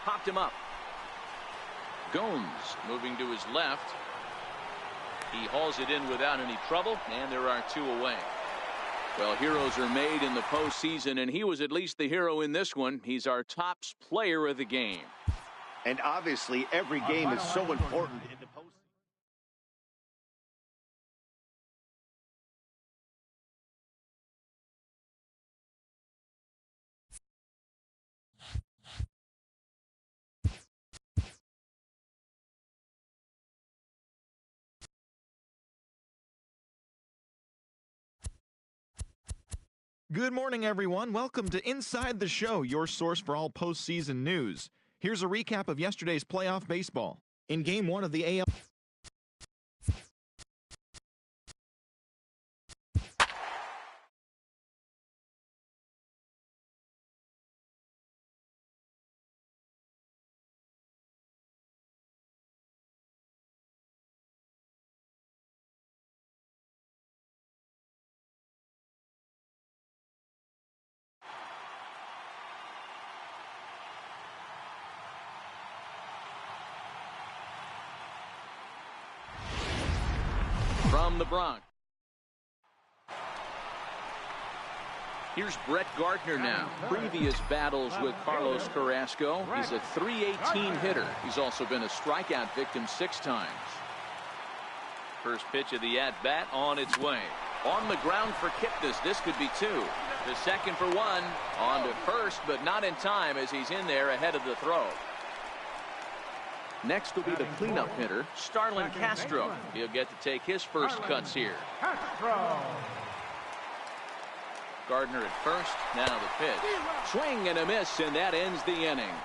Popped him up. Gomes moving to his left. He hauls it in without any trouble, and there are 2 away. Well, heroes are made in the postseason, and he was at least the hero in this one. He's our top player of the game. And obviously, every game is so important in the postseason. Good morning, everyone. Welcome to Inside the Show, your source for all postseason news. Here's a recap of yesterday's playoff baseball. In Game 1 of the AL... From the Bronx. Here's Brett Gardner now. Previous battles with Carlos Carrasco. He's a .318 hitter. He's also been a strikeout victim 6 times. First pitch of the at-bat on its way. On the ground for Kipnis. This could be 2. The second for 1. On to first, but not in time as he's in there ahead of the throw. Next will be the cleanup hitter, Starlin Castro. He'll get to take his first cuts here. Gardner at first, now the pitch. Swing and a miss, and that ends the inning.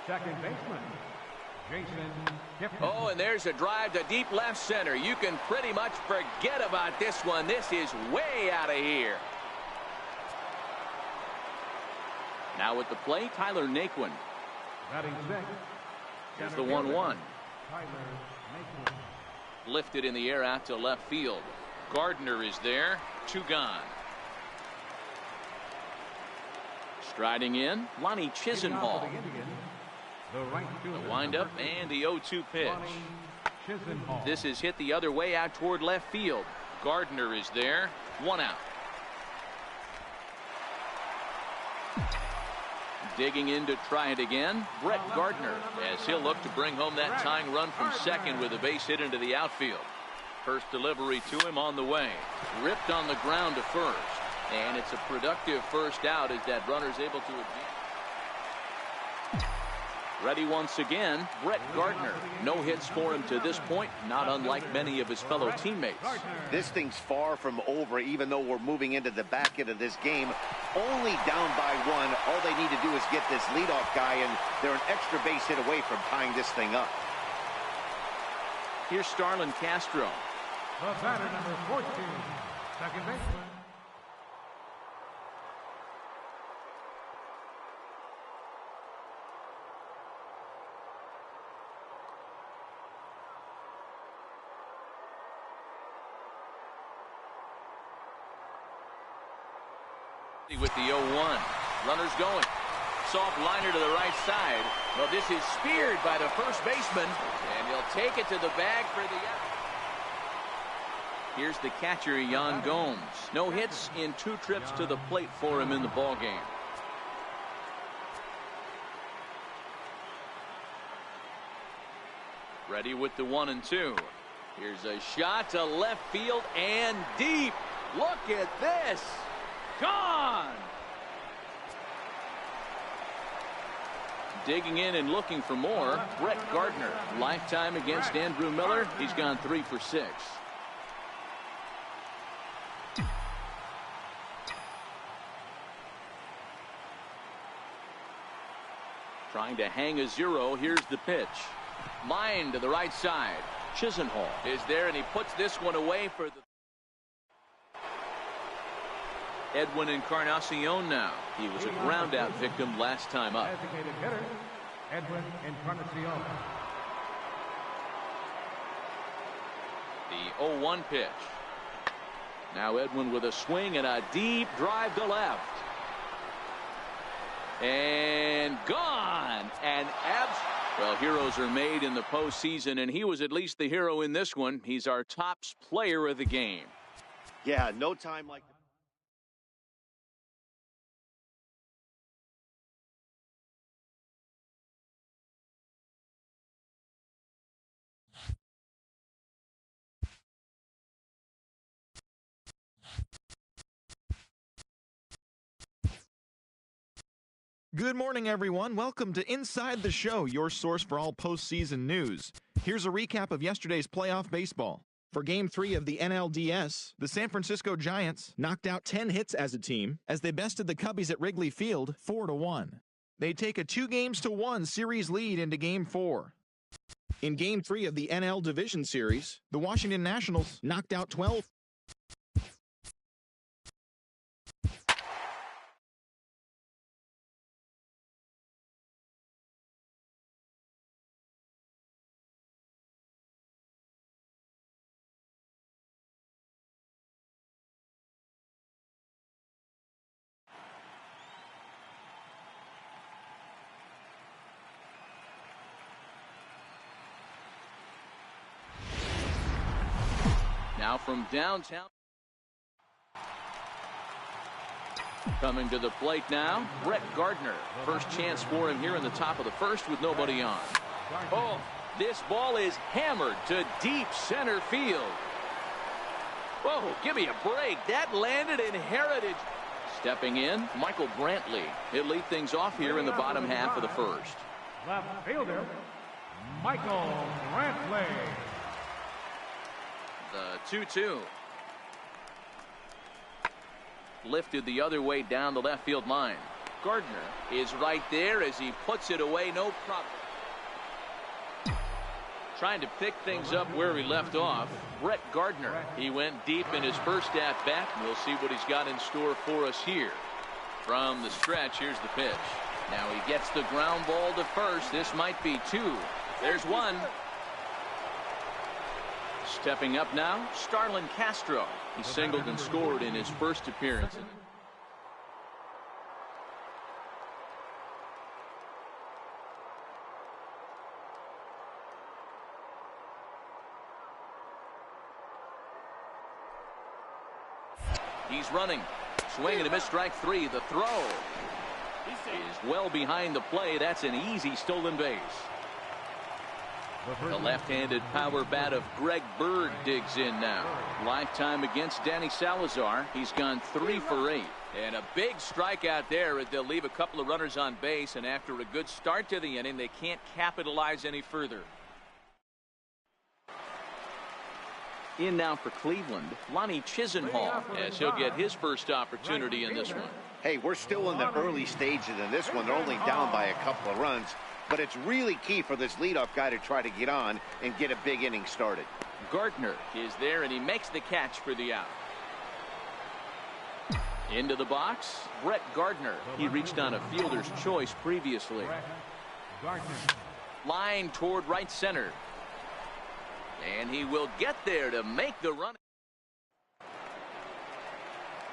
Second baseman, Jason Kipnis. Oh, and there's a drive to deep left center. You can pretty much forget about this one. This is way out of here. Now at the plate, Tyler Naquin. Here's the 1-1. Lifted in the air out to left field. Gardner is there. 2 gone. Striding in, Lonnie Chisenhall. The right fielder, The windup and the 0-2 pitch. This is hit the other way out toward left field. Gardner is there. 1 out. Digging in to try it again, Brett Gardner, as he'll look to bring home that tying run from second with a base hit into the outfield. First delivery to him on the way. Ripped on the ground to first. And it's a productive first out as that runner's able to advance. Ready once again, Brett Gardner. No hits for him to this point, not unlike many of his fellow teammates. This thing's far from over, even though we're moving into the back end of this game. Only down by 1. All they need to do is get this leadoff guy, and they're an extra base hit away from tying this thing up. Here's Starlin Castro. The batter, number 14, second baseman. With the 0-1. Runners going. Soft liner to the right side. Well, this is speared by the first baseman, and he'll take it to the bag for the out. Here's the catcher, Yan Gomes. No hits in 2 trips to the plate for him in the ballgame. Ready with the 1-2. Here's a shot to left field and deep. Look at this. Gone. Digging in and looking for more, Brett Gardner. Lifetime against Andrew Miller. He's gone 3 for 6. Trying to hang a 0. Here's the pitch. Line to the right side. Chisenhall is there, and he puts this one away for the Edwin Encarnacion now. He was a ground out victim last time up. Designated hitter, Edwin Encarnacion. The 0-1 pitch. Now Edwin with a swing and a deep drive to left. And gone. And well, heroes are made in the postseason, and he was at least the hero in this one. He's our top player of the game. Yeah, no time like that. Good morning, everyone. Welcome to Inside the Show, your source for all postseason news. Here's a recap of yesterday's playoff baseball. For Game 3 of the NLDS, the San Francisco Giants knocked out 10 hits as a team as they bested the Cubbies at Wrigley Field 4-1. They take a 2-1 series lead into Game 4. In Game 3 of the NL Division Series, the Washington Nationals knocked out 12. Now from downtown. Coming to the plate now, Brett Gardner. First chance for him here in the top of the first with nobody on. Oh, this ball is hammered to deep center field. Whoa, give me a break. That landed in Heritage. Stepping in, Michael Brantley. He'll lead things off here in the bottom half of the first. Left fielder, Michael Brantley. The 2-2. Lifted the other way down the left field line. Gardner is right there as he puts it away. No problem. Trying to pick things up where he left off. Brett Gardner. He went deep in his first at bat. We'll see what he's got in store for us here. From the stretch, here's the pitch. Now he gets the ground ball to first. This might be 2. There's 1. Stepping up now, Starlin Castro. He singled and scored in his first appearance. He's running. Swing and a miss, strike three. The throw is well behind the play. That's an easy stolen base. The left-handed power bat of Greg Bird digs in now. Lifetime against Danny Salazar. He's gone 3 for 8. And a big strikeout there. They'll leave a couple of runners on base, and after a good start to the inning, they can't capitalize any further. In now for Cleveland, Lonnie Chisenhall, as he'll get his first opportunity in this one. Hey, we're still in the early stages in this one. They're only down by a couple of runs, but it's really key for this leadoff guy to try to get on and get a big inning started. Gardner is there, and he makes the catch for the out. Into the box, Brett Gardner. He reached on a fielder's choice previously. Line toward right center. And he will get there to make the run.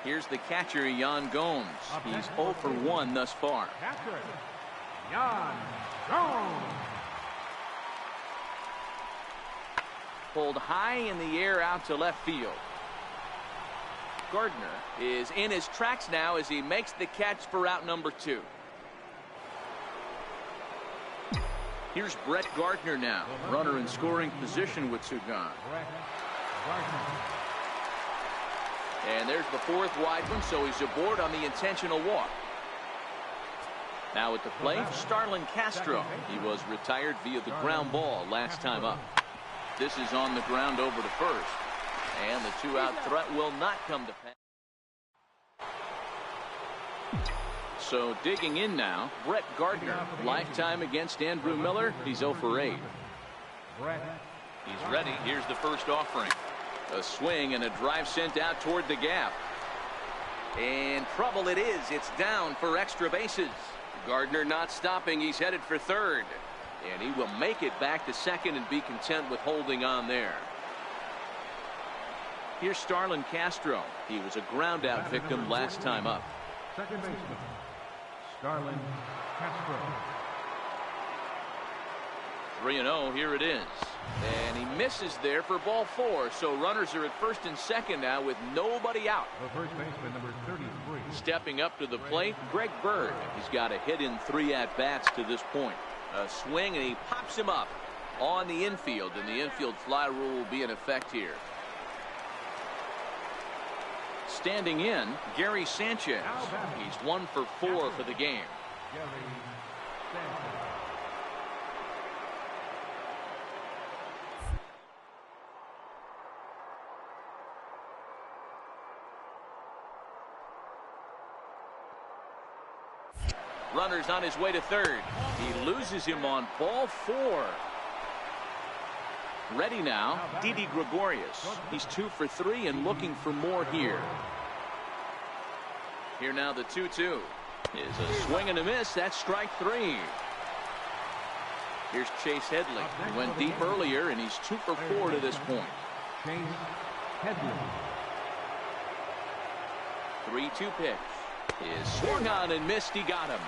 Here's the catcher, Yan Gomes. He's 0 for 1 thus far. Yan Gomes. Pulled high in the air out to left field. Gardner is in his tracks now as he makes the catch for out number 2. Here's Brett Gardner now. Runner in scoring position with 2 gone. And there's the 4th wide one, so he's aboard on the intentional walk. Now at the plate, Starlin Castro. He was retired via the ground ball last time up. This is on the ground over to first. And the 2-out threat will not come to pass. So digging in now, Brett Gardner. Lifetime against Andrew Miller. He's 0 for 8. He's ready. Here's the first offering. A swing and a drive sent out toward the gap. And trouble it is. It's down for extra bases. Gardner not stopping. He's headed for third. And he will make it back to second and be content with holding on there. Here's Starlin Castro. He was a ground out victim last time up. Second baseman, Starlin Castro. 3-0, here it is. And he misses there for ball 4. So runners are at first and second now with nobody out. The first baseman, number 33. Stepping up to the plate, Greg Bird. He's got a hit in 3 at-bats to this point. A swing, and he pops him up on the infield, and the infield fly rule will be in effect here. Standing in, Gary Sanchez. He's 1 for 4 for the game. Gary Sanchez. Runner's on his way to third. He loses him on ball 4. Ready now, Didi Gregorius. He's 2 for 3 and looking for more here. Here now the 2-2 is a swing and a miss. That's strike 3. Here's Chase Headley. He went deep earlier, and he's 2 for 4 to this point. Chase Headley. 3-2 pitch is swung on and missed. He got him.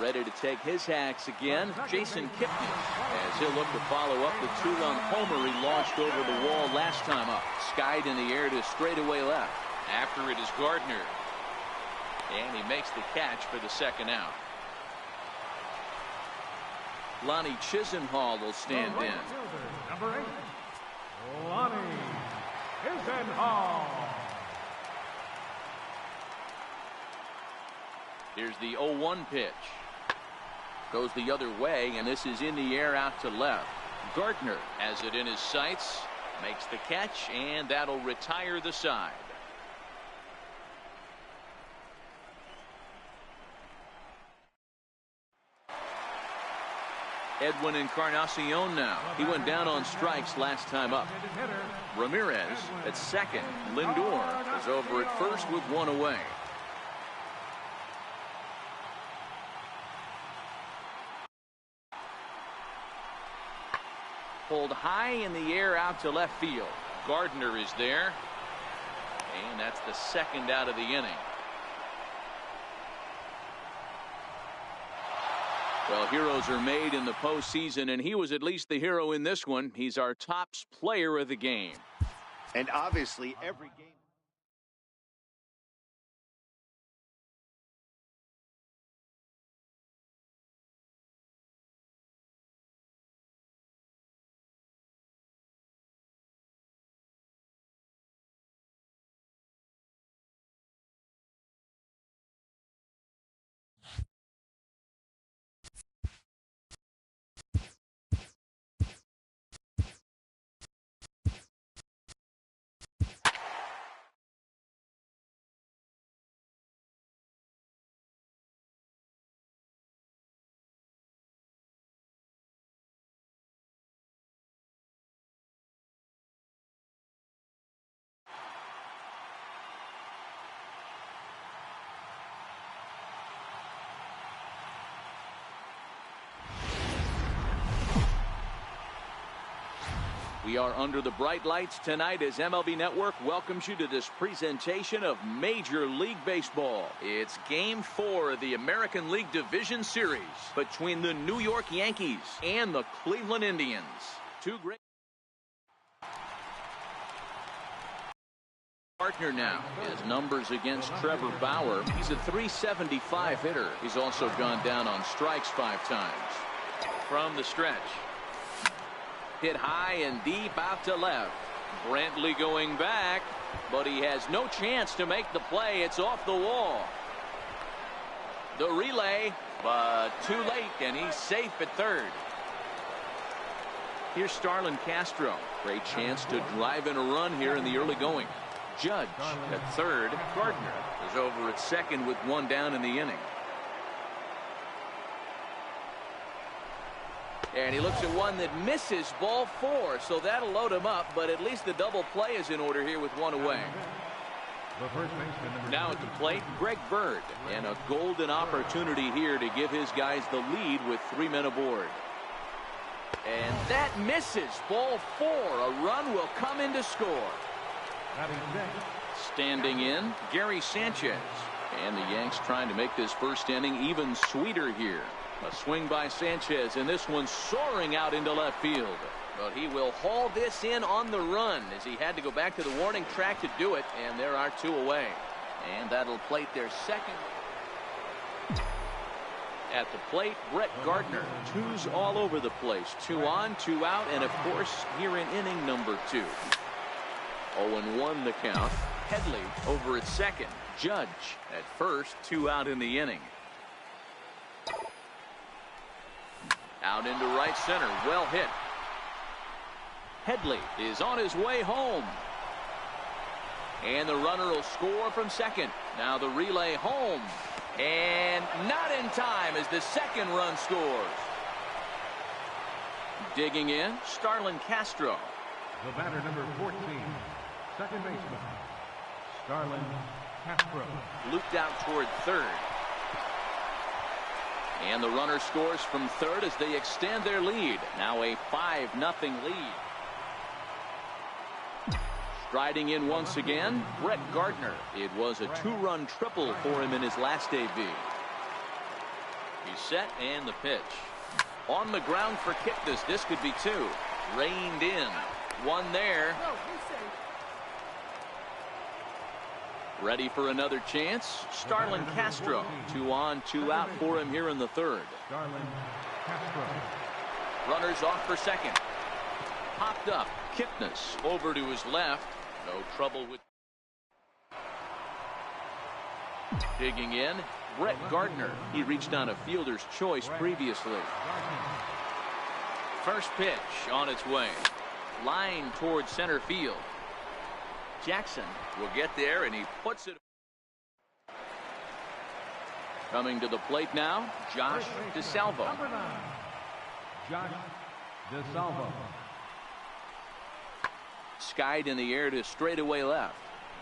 Ready to take his hacks again, Jason Kipnis, as he'll look to follow up the 2-run homer he launched over the wall last time up. Skied in the air to straightaway left. After it is Gardner. And he makes the catch for the second out. Lonnie Chisenhall will stand in. Number 8, Lonnie Chisenhall. Here's the 0-1 pitch. Goes the other way, and this is in the air out to left. Gardner has it in his sights, makes the catch, and that'll retire the side. Edwin Encarnacion now. He went down on strikes last time up. Ramirez at second. Lindor is over at first with 1 away. Pulled high in the air out to left field. Gardner is there. And that's the second out of the inning. Well, heroes are made in the postseason, and he was at least the hero in this one. He's our top player of the game. And obviously, every game. We are under the bright lights tonight as MLB Network welcomes you to this presentation of Major League Baseball. It's Game 4 of the American League Division Series between the New York Yankees and the Cleveland Indians. Two great. Partner now. His numbers against Trevor Bauer. He's a .375 hitter. He's also gone down on strikes 5 times. From the stretch. Hit high and deep out to left. Brantley going back, but he has no chance to make the play. It's off the wall. The relay, but too late, and he's safe at third. Here's Starlin Castro. Great chance to drive in a run here in the early going. Judge at third. Gardner is over at second with 1 down in the inning. And he looks at one that misses, ball 4, so that'll load him up, but at least the double play is in order here with 1 away. Now at the plate, Greg Bird, and a golden opportunity here to give his guys the lead with 3 men aboard. And that misses, ball 4. A run will come in to score. Standing in, Gary Sanchez. And the Yanks trying to make this first inning even sweeter here. A swing by Sanchez, and this one soaring out into left field. But he will haul this in on the run as he had to go back to the warning track to do it, and there are 2 away. And that'll plate their second. At the plate, Brett Gardner. 2's all over the place. 2 on, 2 out, and of course, here in inning number 2. 0-1 the count. Headley over at second. Judge at first, 2 out in the inning. Out into right center, well hit. Headley is on his way home. And the runner will score from second. Now the relay home. And not in time as the second run scores. Digging in, Starlin Castro. The batter, number 14, second baseman, Starlin Castro. Looped out toward third. And the runner scores from third as they extend their lead. Now a 5-0 lead. Striding in once again, Brett Gardner. It was a 2-run triple for him in his last AB. He's set and the pitch. On the ground for Kipnis. This could be 2. Reined in. 1 there. Ready for another chance. Starlin Castro. 2 on, 2 out for him here in the third. Starlin Castro. Runners off for second. Popped up. Kipnis over to his left. No trouble with. Digging in, Brett Gardner. He reached on a fielder's choice previously. First pitch on its way. Line towards center field. Jackson will get there, and he puts it. Coming to the plate now, Josh DeSalvo. Number 9, Josh DeSalvo. Skied in the air to straightaway left.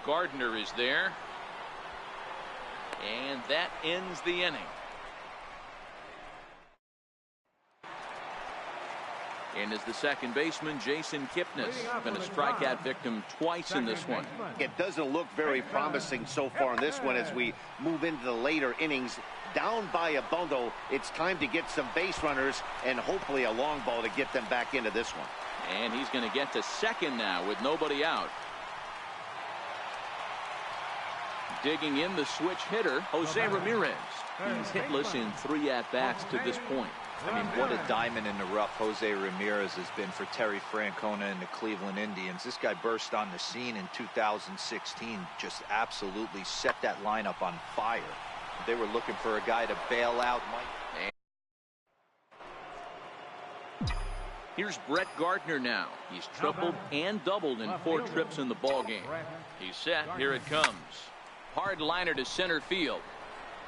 Gardner is there. And that ends the inning. And is the second baseman, Jason Kipnis. Been a strikeout victim twice in this one. It doesn't look very promising so far in this one as we move into the later innings. Down by a bundle, it's time to get some base runners and hopefully a long ball to get them back into this one. And he's going to get to second now with nobody out. Digging in the switch hitter, Jose Ramirez. He's hitless in 3 at-bats to this point. I mean, what a diamond in the rough Jose Ramirez has been for Terry Francona and the Cleveland Indians. This guy burst on the scene in 2016, just absolutely set that lineup on fire. They were looking for a guy to bail out Mike. Here's Brett Gardner now. He's tripled and doubled in 4 trips in the ballgame. He's set. Here it comes. Hard liner to center field.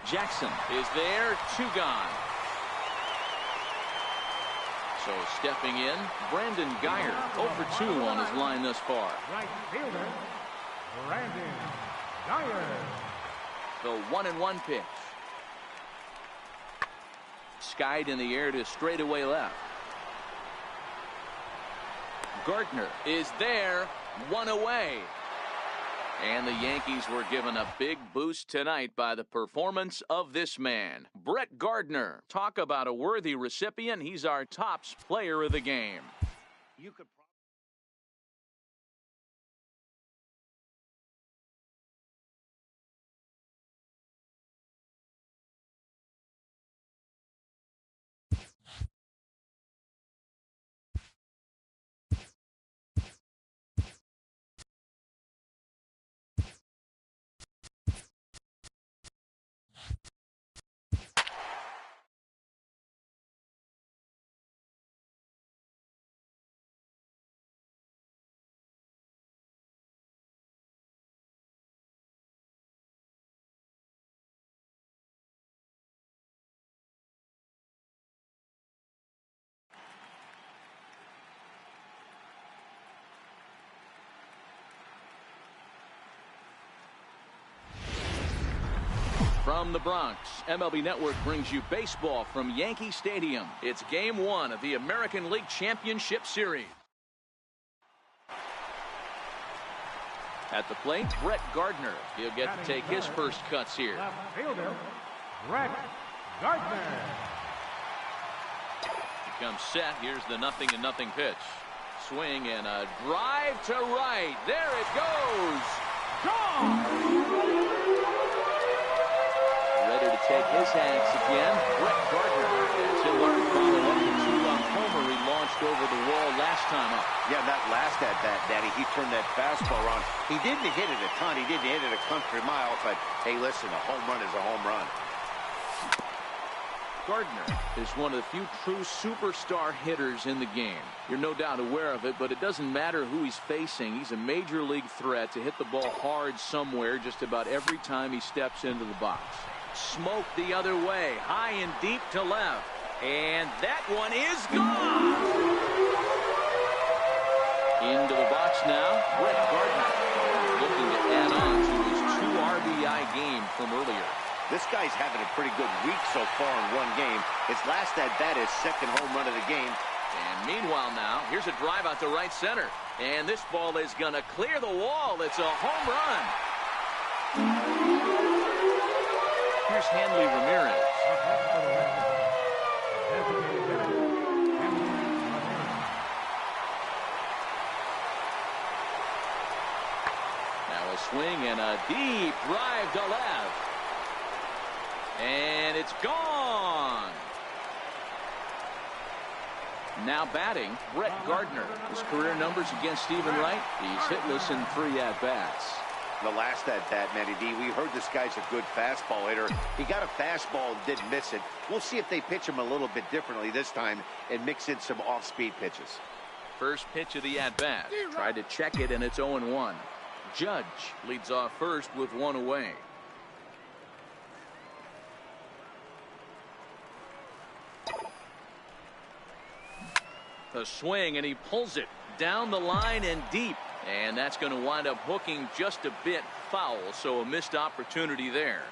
Jackson is there. 2 gone. So stepping in, Brandon Guyer, 0 for 2 on his line thus far. Right fielder, Brandon Guyer. The 1-1 pitch. Skied in the air to straightaway left. Gardner is there. 1 away. And the Yankees were given a big boost tonight by the performance of this man, Brett Gardner. Talk about a worthy recipient. He's our tops player of the game. You could From the Bronx, MLB Network brings you baseball from Yankee Stadium. It's Game 1 of the American League Championship Series. At the plate, Brett Gardner. He'll get to take his first cuts here. Left fielder, Brett Gardner. He comes set. Here's the 0-0 pitch. Swing and a drive to right. There it goes. Gone! Ready to take his hats again, Brett Gardner. He'll learn to follow up the 2-run homer he launched over the wall last time up. Yeah, that last at-bat, Daddy, he turned that fastball around. He didn't hit it a ton. He didn't hit it a country mile, but, hey, listen, a home run is a home run. Gardner is one of the few true superstar hitters in the game. You're no doubt aware of it, but it doesn't matter who he's facing. He's a major league threat to hit the ball hard somewhere just about every time he steps into the box. Smoke the other way, high and deep to left. And that one is gone. Into the box now, Brett Gardner. Looking to add on to his 2 RBI game from earlier. This guy's having a pretty good week so far in 1 game. His last at-bat is 2nd home run of the game. And meanwhile now, here's a drive out to right center. And this ball is going to clear the wall. It's a home run. Here's Hanley Ramirez. Now a swing and a deep drive to left. And it's gone. Now batting, Brett Gardner. His career numbers against Stephen Wright. He's hitless in 3 at-bats. The last at-bat, Matty D, we heard this guy's a good fastball hitter. He got a fastball and didn't miss it. We'll see if they pitch him a little bit differently this time and mix in some off-speed pitches. First pitch of the at-bat. Tried to check it, and it's 0-1. Judge leads off first with 1 away. A swing, and he pulls it down the line and deep. And that's going to wind up hooking just a bit foul, so a missed opportunity there.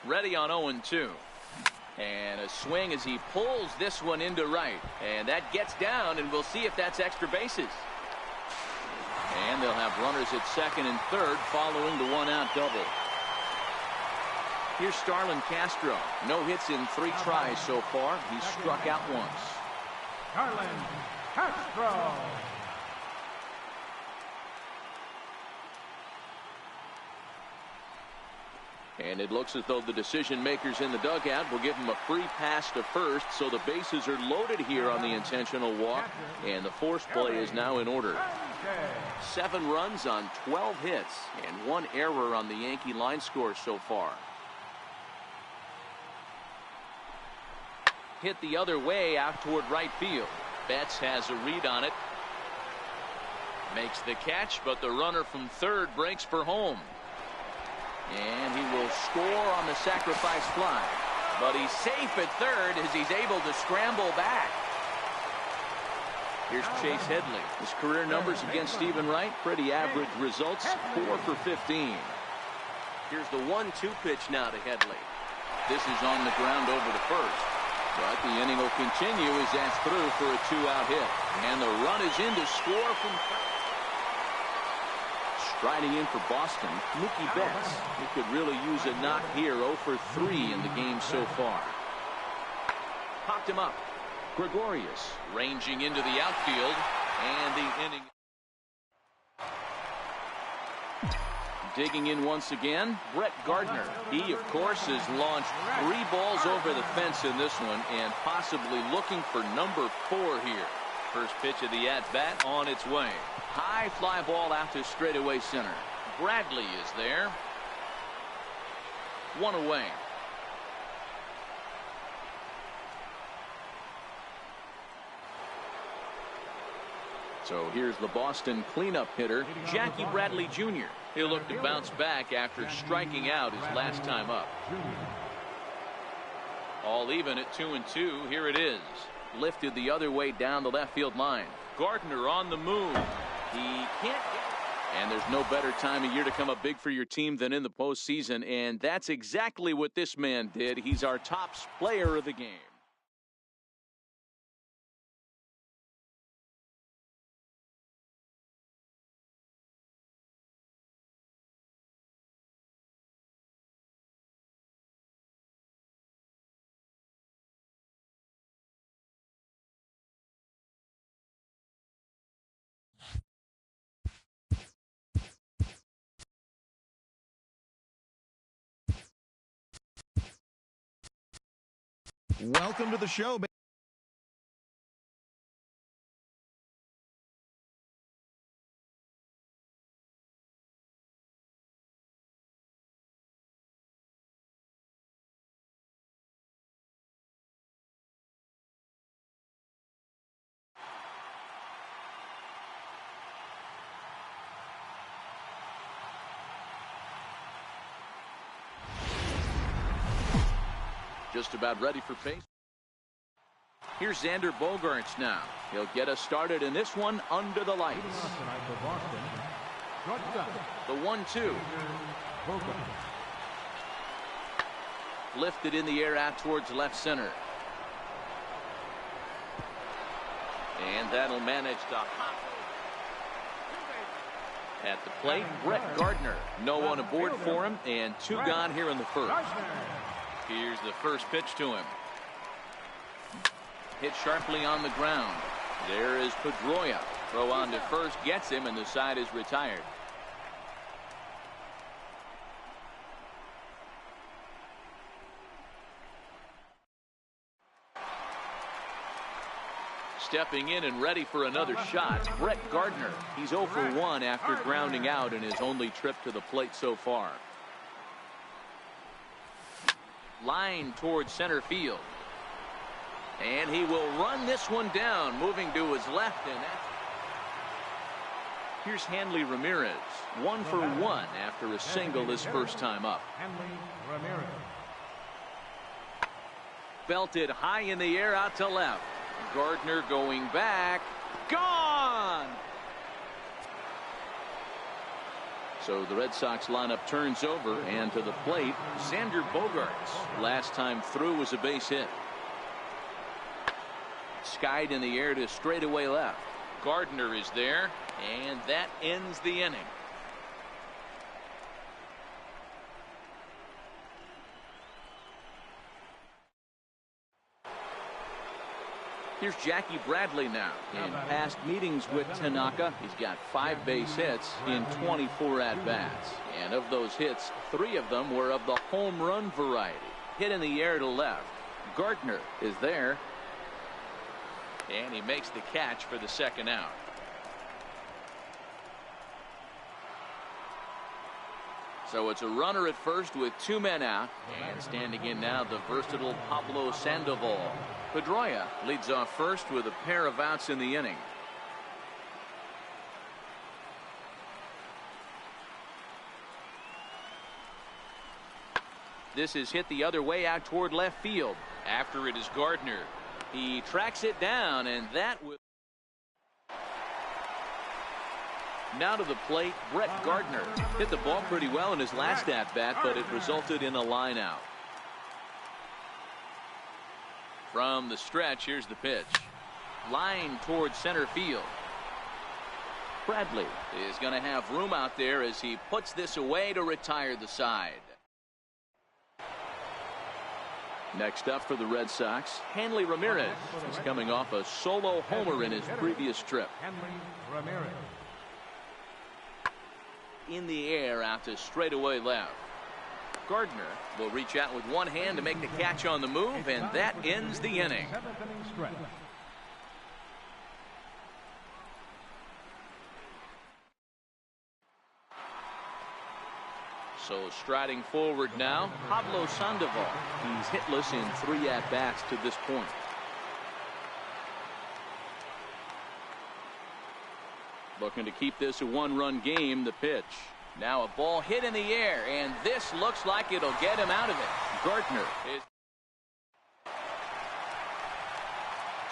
Ready on 0-2. And a swing as he pulls this one into right. And that gets down, and we'll see if that's extra bases. And they'll have runners at second and third following the one-out double. Here's Starlin Castro. No hits in 3 tries so far. He's struck out once. Starlin Castro. And it looks as though the decision makers in the dugout will give him a free pass to first, so the bases are loaded here on the intentional walk, and the force play is now in order. 7 runs on 12 hits and 1 error on the Yankee line score so far. Hit the other way out toward right field. Betts has a read on it. Makes the catch, but the runner from third breaks for home. And he will score on the sacrifice fly. But he's safe at third as he's able to scramble back. Here's Chase Headley. His career numbers against Stephen Wright, pretty average results, 4 for 15. Here's the 1-2 pitch now to Headley. This is on the ground over to first. But the inning will continue as that's through for a 2-out hit. And the run is in to score from first. Striding in for Boston, Mookie Betts. He could really use a knock here. 0 for 3 in the game so far. Popped him up. Gregorius ranging into the outfield, and the inning. Digging in once again, Brett Gardner. He, of course, has launched 3 balls over the fence in this one, and possibly looking for number 4 here. First pitch of the at-bat on its way. High fly ball out to straightaway center. Bradley is there. 1 away. So here's the Boston cleanup hitter, Jackie Bradley Jr. He'll look to bounce back after striking out his last time up. All even at 2-2. Here it is. Lifted the other way down the left field line. Gardner on the move. He can't get it. And there's no better time of year to come up big for your team than in the postseason, and that's exactly what this man did. He's our top player of the game. Welcome to the show. Just about ready for pace. Here's Xander Bogaerts now. He'll get us started in this one under the lights. The 1-2. Lifted in the air out towards left center. And that'll manage to hop. At the plate, Brett Gardner. No one aboard for him, and 2 gone here in the first. Here's the first pitch to him. Hit sharply on the ground. There is Pedroia. Throw on to first gets him, and the side is retired. Stepping in and ready for another shot, Brett Gardner. He's 0 for 1 after grounding out in his only trip to the plate so far. Line towards center field. And he will run this one down, moving to his left. And here's Hanley Ramirez. 1 for 1 after a single his first time up. Belted high in the air out to left. Gardner going back. Gone! So the Red Sox lineup turns over, and to the plate, Xander Bogaerts. Last time through was a base hit. Skied in the air to straightaway left. Gardner is there, and that ends the inning. Here's Jackie Bradley now. In past meetings with Tanaka, he's got 5 base hits in 24 at-bats. And of those hits, 3 of them were of the home run variety. Hit in the air to left. Gardner is there. And he makes the catch for the second out. So it's a runner at first with 2 men out. And standing in now, the versatile Pablo Sandoval. Pedroia leads off first with a pair of outs in the inning. This is hit the other way out toward left field. After it is Gardner. He tracks it down, and that will. Now to the plate, Brett Gardner. Hit the ball pretty well in his last at-bat, but it resulted in a line out. From the stretch, here's the pitch. Line towards center field. Bradley is going to have room out there as he puts this away to retire the side. Next up for the Red Sox, Hanley Ramirez. He's coming off a solo homer in his previous trip. Hanley Ramirez. In the air out to straightaway left. Gardner will reach out with one hand to make the catch on the move, and that ends the inning. 7th inning stretch. So striding forward now, Pablo Sandoval. He's hitless in 3 at-bats to this point. Looking to keep this a 1-run game. The pitch. Now a ball hit in the air, and this looks like it'll get him out of it. Gardner is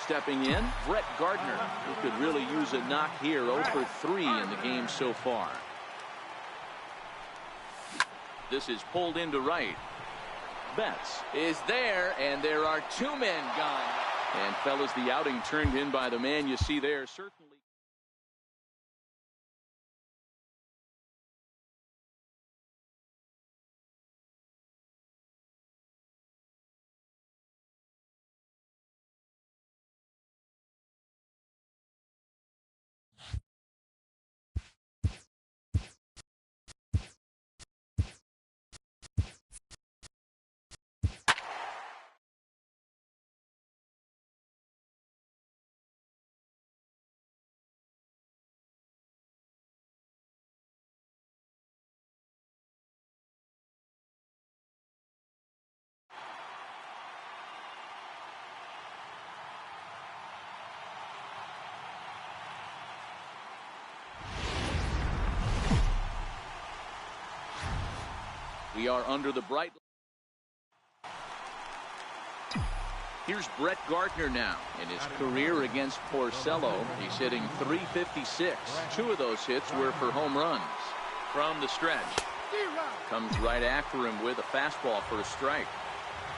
stepping in. Brett Gardner, who could really use a knock here. 0 for 3 in the game so far. This is pulled into right. Betts is there, and there are 2 men gone. And fellas, the outing turned in by the man you see there. Certainly. We are under the bright. Here's Brett Gardner now. In his career against Porcello, he's hitting .356. 2 of those hits were for home runs. From the stretch. Comes right after him with a fastball for a strike.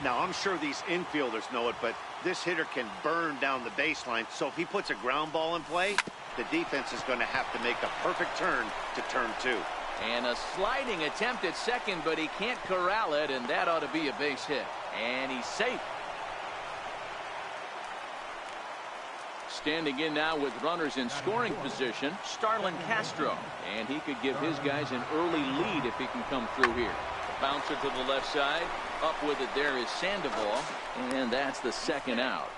Now, I'm sure these infielders know it, but this hitter can burn down the baseline. So if he puts a ground ball in play, the defense is going to have to make a perfect turn to turn 2. And a sliding attempt at second, but he can't corral it, and that ought to be a base hit. And he's safe. Standing in now with runners in scoring position, Starlin Castro. And he could give his guys an early lead if he can come through here. Bouncer to the left side. Up with it there is Sandoval. And that's the second out.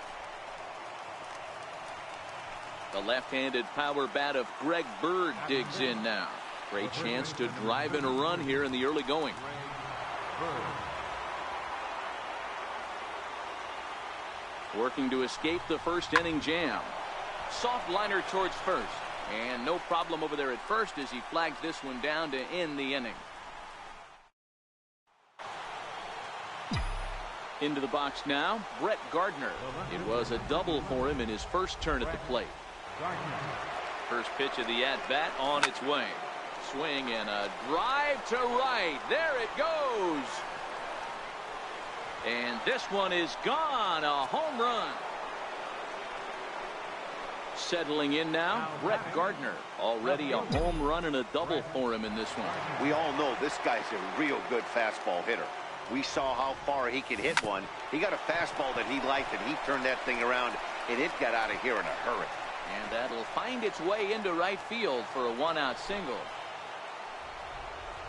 The left-handed power bat of Greg Bird digs in now. Great chance to drive in a run here in the early going. Working to escape the first inning jam. Soft liner towards first. And no problem over there at first as he flags this one down to end the inning. Into the box now, Brett Gardner. It was a double for him in his first turn at the plate. First pitch of the at-bat on its way. swing and a drive to right. There it goes. And this one is gone. A home run. Settling in now, Brett Gardner. Already a home run and a double for him in this one. We all know this guy's a real good fastball hitter. We saw how far he could hit one. He got a fastball that he liked, and he turned that thing around, and it got out of here in a hurry. And that'll find its way into right field for a one-out single.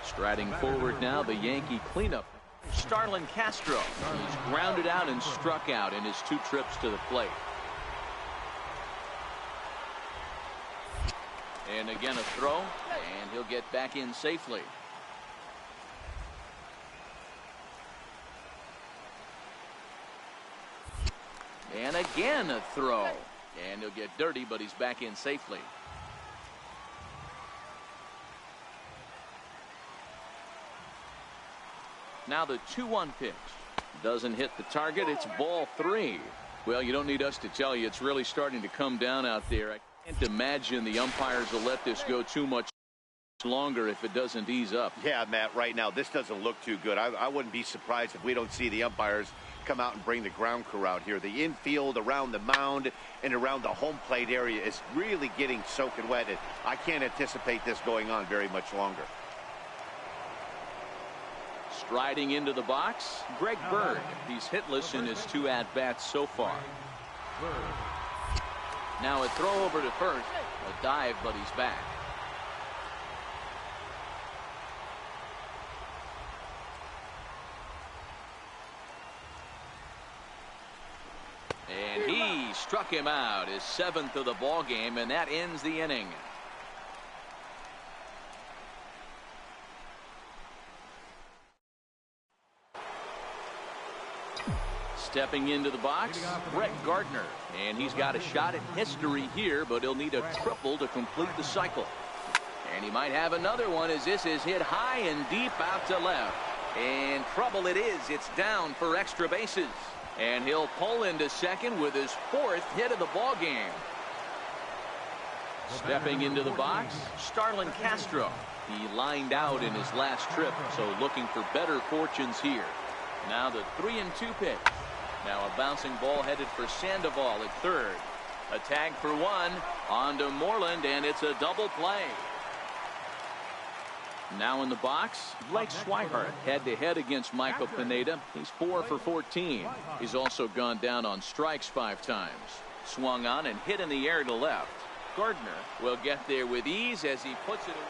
Striding forward now, the Yankee cleanup. Starlin Castro. He's grounded out and struck out in his 2 trips to the plate. And again a throw, and he'll get back in safely. And again a throw, and he'll get dirty, but he's back in safely. Now the 2-1 pitch. Doesn't hit the target. It's ball 3. Well, you don't need us to tell you, it's really starting to come down out there. I can't imagine the umpires will let this go too much longer if it doesn't ease up. Yeah, Matt, right now this doesn't look too good. I wouldn't be surprised if we don't see the umpires come out and bring the ground crew out here. The infield around the mound and around the home plate area is really getting soaking wet, and I can't anticipate this going on very much longer. Striding into the box, Greg Bird. He's hitless in his 2 at-bats so far. Now a throw over to first. A dive, but he's back. And he struck him out, his 7th of the ball game, and that ends the inning. Stepping into the box, Brett Gardner. And he's got a shot at history here, but he'll need a triple to complete the cycle. And he might have another one as this is hit high and deep out to left. And trouble it is. It's down for extra bases. And he'll pull into second with his 4th hit of the ball game. Stepping into the box, Starlin Castro. He lined out in his last trip, so looking for better fortunes here. Now the 3-2 pitch. Now a bouncing ball headed for Sandoval at third. A tag for 1. On to Moreland, and it's a double play. Now in the box, Blake Swihart head-to-head against Michael Pineda. He's 4 for 14. He's also gone down on strikes 5 times. Swung on and hit in the air to left. Gardner will get there with ease as he puts it away.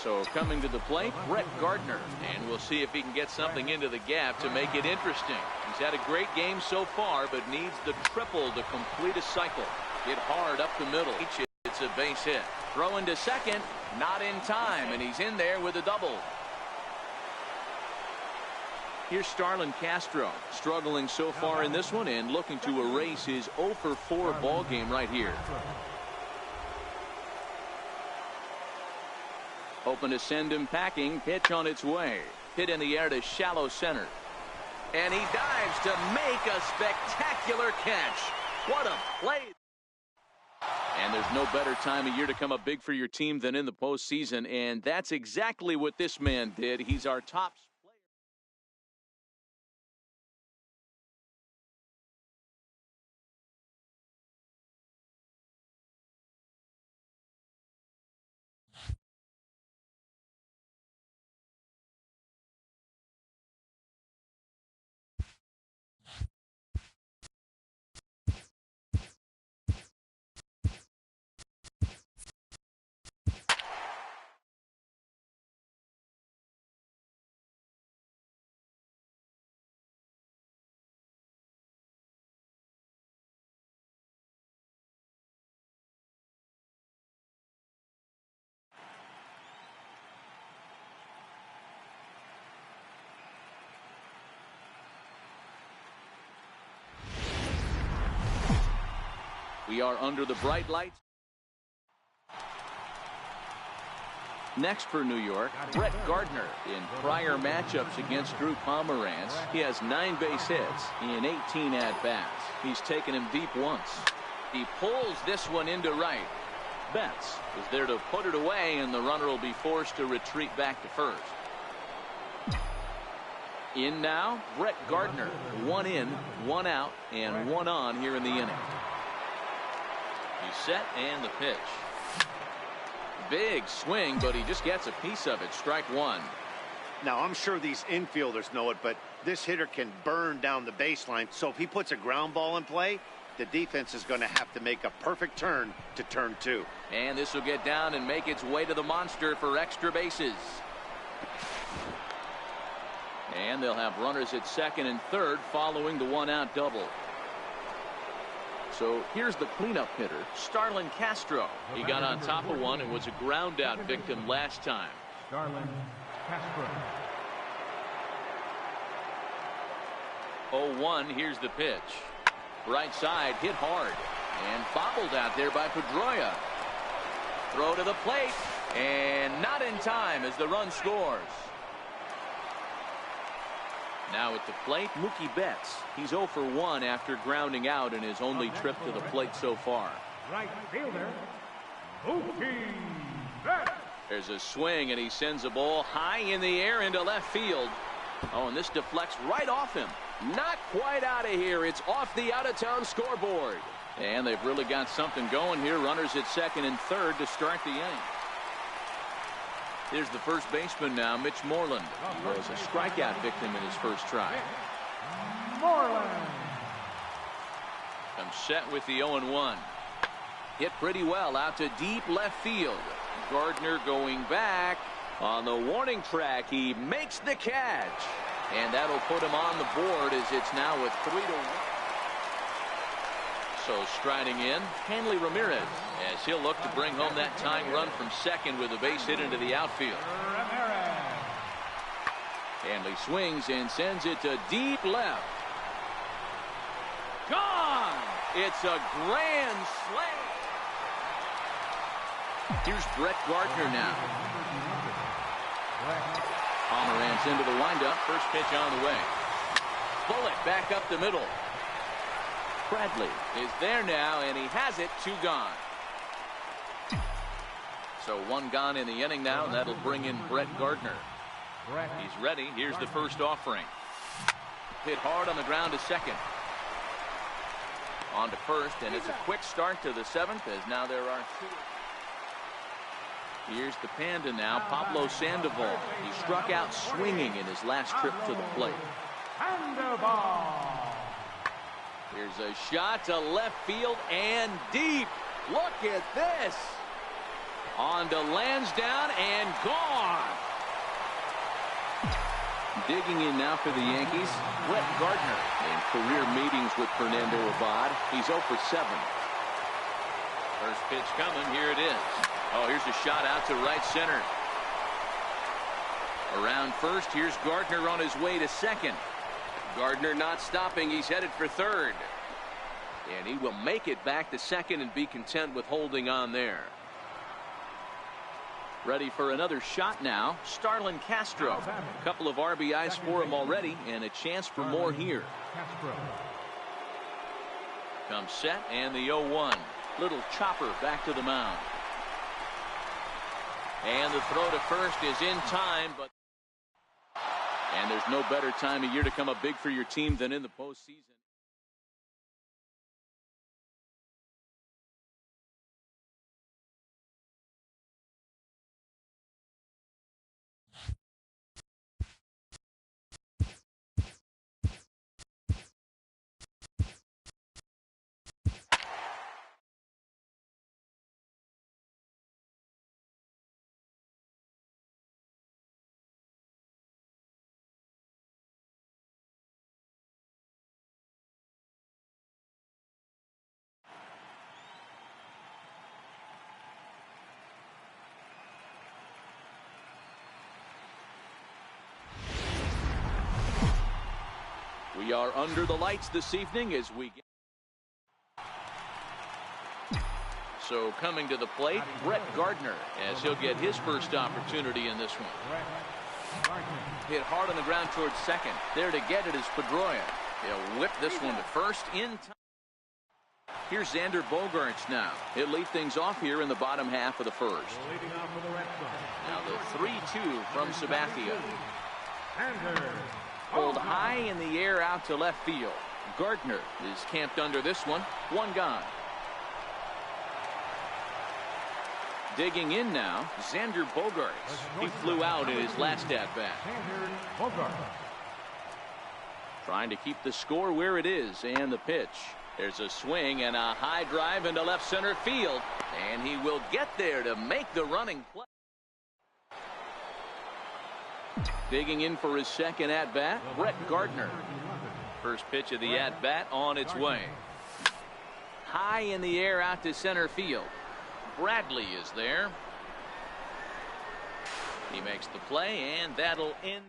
So coming to the plate, Brett Gardner, and we'll see if he can get something into the gap to make it interesting. He's had a great game so far, but needs the triple to complete a cycle. Hit hard up the middle. It's a base hit. Throwing to second, not in time, and he's in there with a double. Here's Starlin Castro, struggling so far in this one and looking to erase his 0 for 4 ball game right here. Open to send him packing. Pitch on its way. Hit in the air to shallow center. And he dives to make a spectacular catch. What a play. And there's no better time of year to come up big for your team than in the postseason. And that's exactly what this man did. He's our top player. We are under the bright lights. Next for New York, Brett Gardner. In prior matchups against Drew Pomeranz, he has 9 base hits in 18 at-bats. He's taken him deep once. He pulls this one into right. Betts is there to put it away, and the runner will be forced to retreat back to first. In now, Brett Gardner. 1 in, 1 out, and 1 on here in the inning. He's set, and the pitch. Big swing, but he just gets a piece of it. Strike 1. Now, I'm sure these infielders know it, but this hitter can burn down the baseline. So if he puts a ground ball in play, the defense is going to have to make a perfect turn to turn 2. And this will get down and make its way to the monster for extra bases. And they'll have runners at second and third following the 1-out double. So here's the cleanup hitter, Starlin Castro. He got on top of one and was a ground out victim last time. Starlin Castro. 0-1, here's the pitch. Right side, hit hard. And bobbled out there by Pedroia. Throw to the plate. And not in time as the run scores. Now at the plate, Mookie Betts. He's 0 for 1 after grounding out in his only trip to the plate so far. Right fielder, Mookie Betts. There's a swing, and he sends a ball high in the air into left field. Oh, and this deflects right off him. Not quite out of here. It's off the out-of-town scoreboard. And they've really got something going here. Runners at second and third to start the inning. Here's the first baseman now, Mitch Moreland. He was a strikeout victim in his first try. Moreland comes set with the 0-1. Hit pretty well out to deep left field. Gardner going back on the warning track. He makes the catch, and that'll put him on the board as it's now a 3-1. So striding in, Hanley Ramirez, as he'll look to bring home that tying run from second with a base hit into the outfield. Hanley swings and sends it to deep left. Gone! It's a grand slam. Here's Brett Gardner now. Pomeranz into the windup. First pitch on the way. Bullet back up the middle. Bradley is there now, and he has it. 2 gone. So 1 gone in the inning now, and that'll bring in Brett Gardner. He's ready. Here's the first offering. Hit hard on the ground to second. On to first, and it's a quick start to the 7th, as now there are 2. Here's the Panda now, Pablo Sandoval. He struck out swinging in his last trip to the plate. Here's a shot to left field and deep. Look at this. On to Lansdowne and gone. Digging in now for the Yankees, Brett Gardner. In career meetings with Fernando Abad, he's 0 for 7. First pitch coming, here it is. Oh, here's a shot out to right center. Around first, here's Gardner on his way to second. Gardner not stopping, he's headed for third. And he will make it back to second and be content with holding on there. Ready for another shot now, Starlin Castro. A couple of RBIs for him already, and a chance for more here. Comes set, and the 0-1. Little chopper back to the mound. And the throw to first is in time, but and there's no better time of year to come up big for your team than in the postseason. We are under the lights this evening as we get. So coming to the plate, Brett Gardner, as he'll get his first opportunity in this one. Hit hard on the ground towards second. There to get it is Pedroia. He'll whip this one to first in time. Here's Xander Bogaerts now. He'll lead things off here in the bottom half of the first. Now the 3-2 from Sabathia. Pulled high in the air out to left field. Gardner is camped under this one. One gone. Digging in now, Xander Bogaerts. He flew out in his last at-bat. Trying to keep the score where it is, and the pitch. There's a swing and a high drive into left center field, and he will get there to make the running play. Digging in for his second at-bat, Brett Gardner. First pitch of the at-bat on its way. High in the air out to center field. Bradley is there. He makes the play, and that'll end.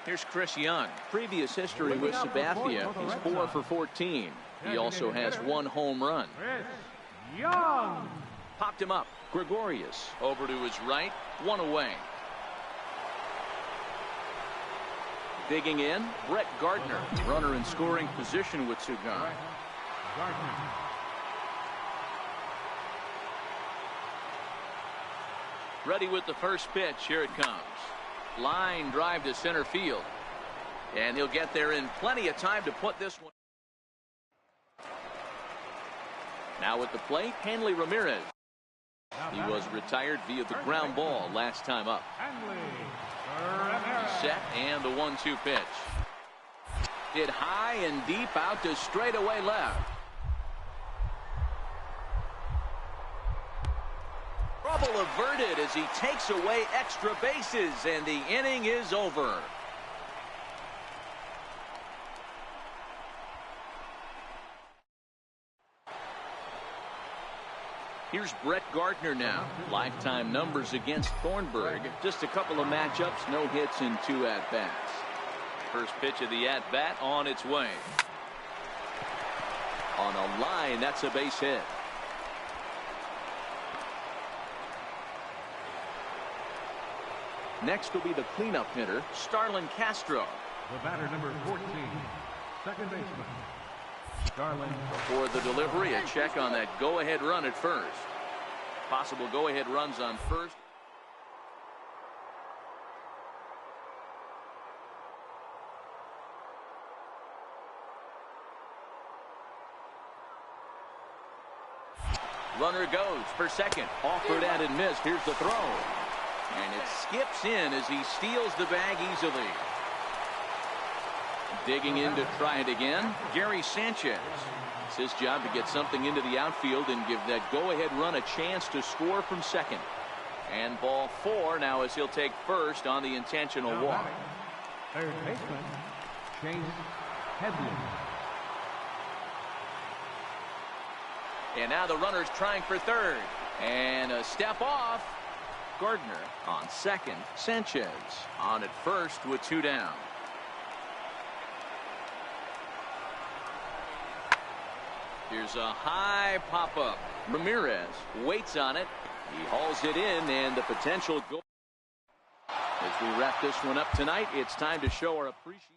Here's Chris Young. Previous history with Sabathia. He's 4 for 14. He also has 1 home run. Young. Popped him up. Gregorius over to his right. 1 away. Digging in, Brett Gardner. Runner in scoring position with Sugan. Ready with the first pitch. Here it comes. Line drive to center field. And he'll get there in plenty of time to put this one. Now at the plate, Hanley Ramirez. He was retired via the ground ball last time up. He's set, and the 1-2 pitch. Hit high and deep out to straightaway left. Trouble averted as he takes away extra bases, and the inning is over. Here's Brett Gardner now. Lifetime numbers against Thornburg. Just a couple of matchups, no hits and 2 at-bats. First pitch of the at-bat on its way. On a line, that's a base hit. Next will be the cleanup hitter, Starlin Castro. The batter, number 14, second baseman, Starlin. Before the delivery, a check on that go-ahead run at first. Possible go-ahead runs on first. Runner goes for second. Offered and missed. Here's the throw. And it skips in as he steals the bag easily. Digging in to try it again, Gary Sanchez. It's his job to get something into the outfield and give that go-ahead run a chance to score from second. And ball 4 now as he'll take first on the intentional walk. Third baseman, Chase Headley. And now the runner's trying for third. And a step off. Gardner on second. Sanchez on at first with 2 down. Here's a high pop-up. Ramirez waits on it. He hauls it in, and the potential goal. As we wrap this one up tonight, it's time to show our appreciation.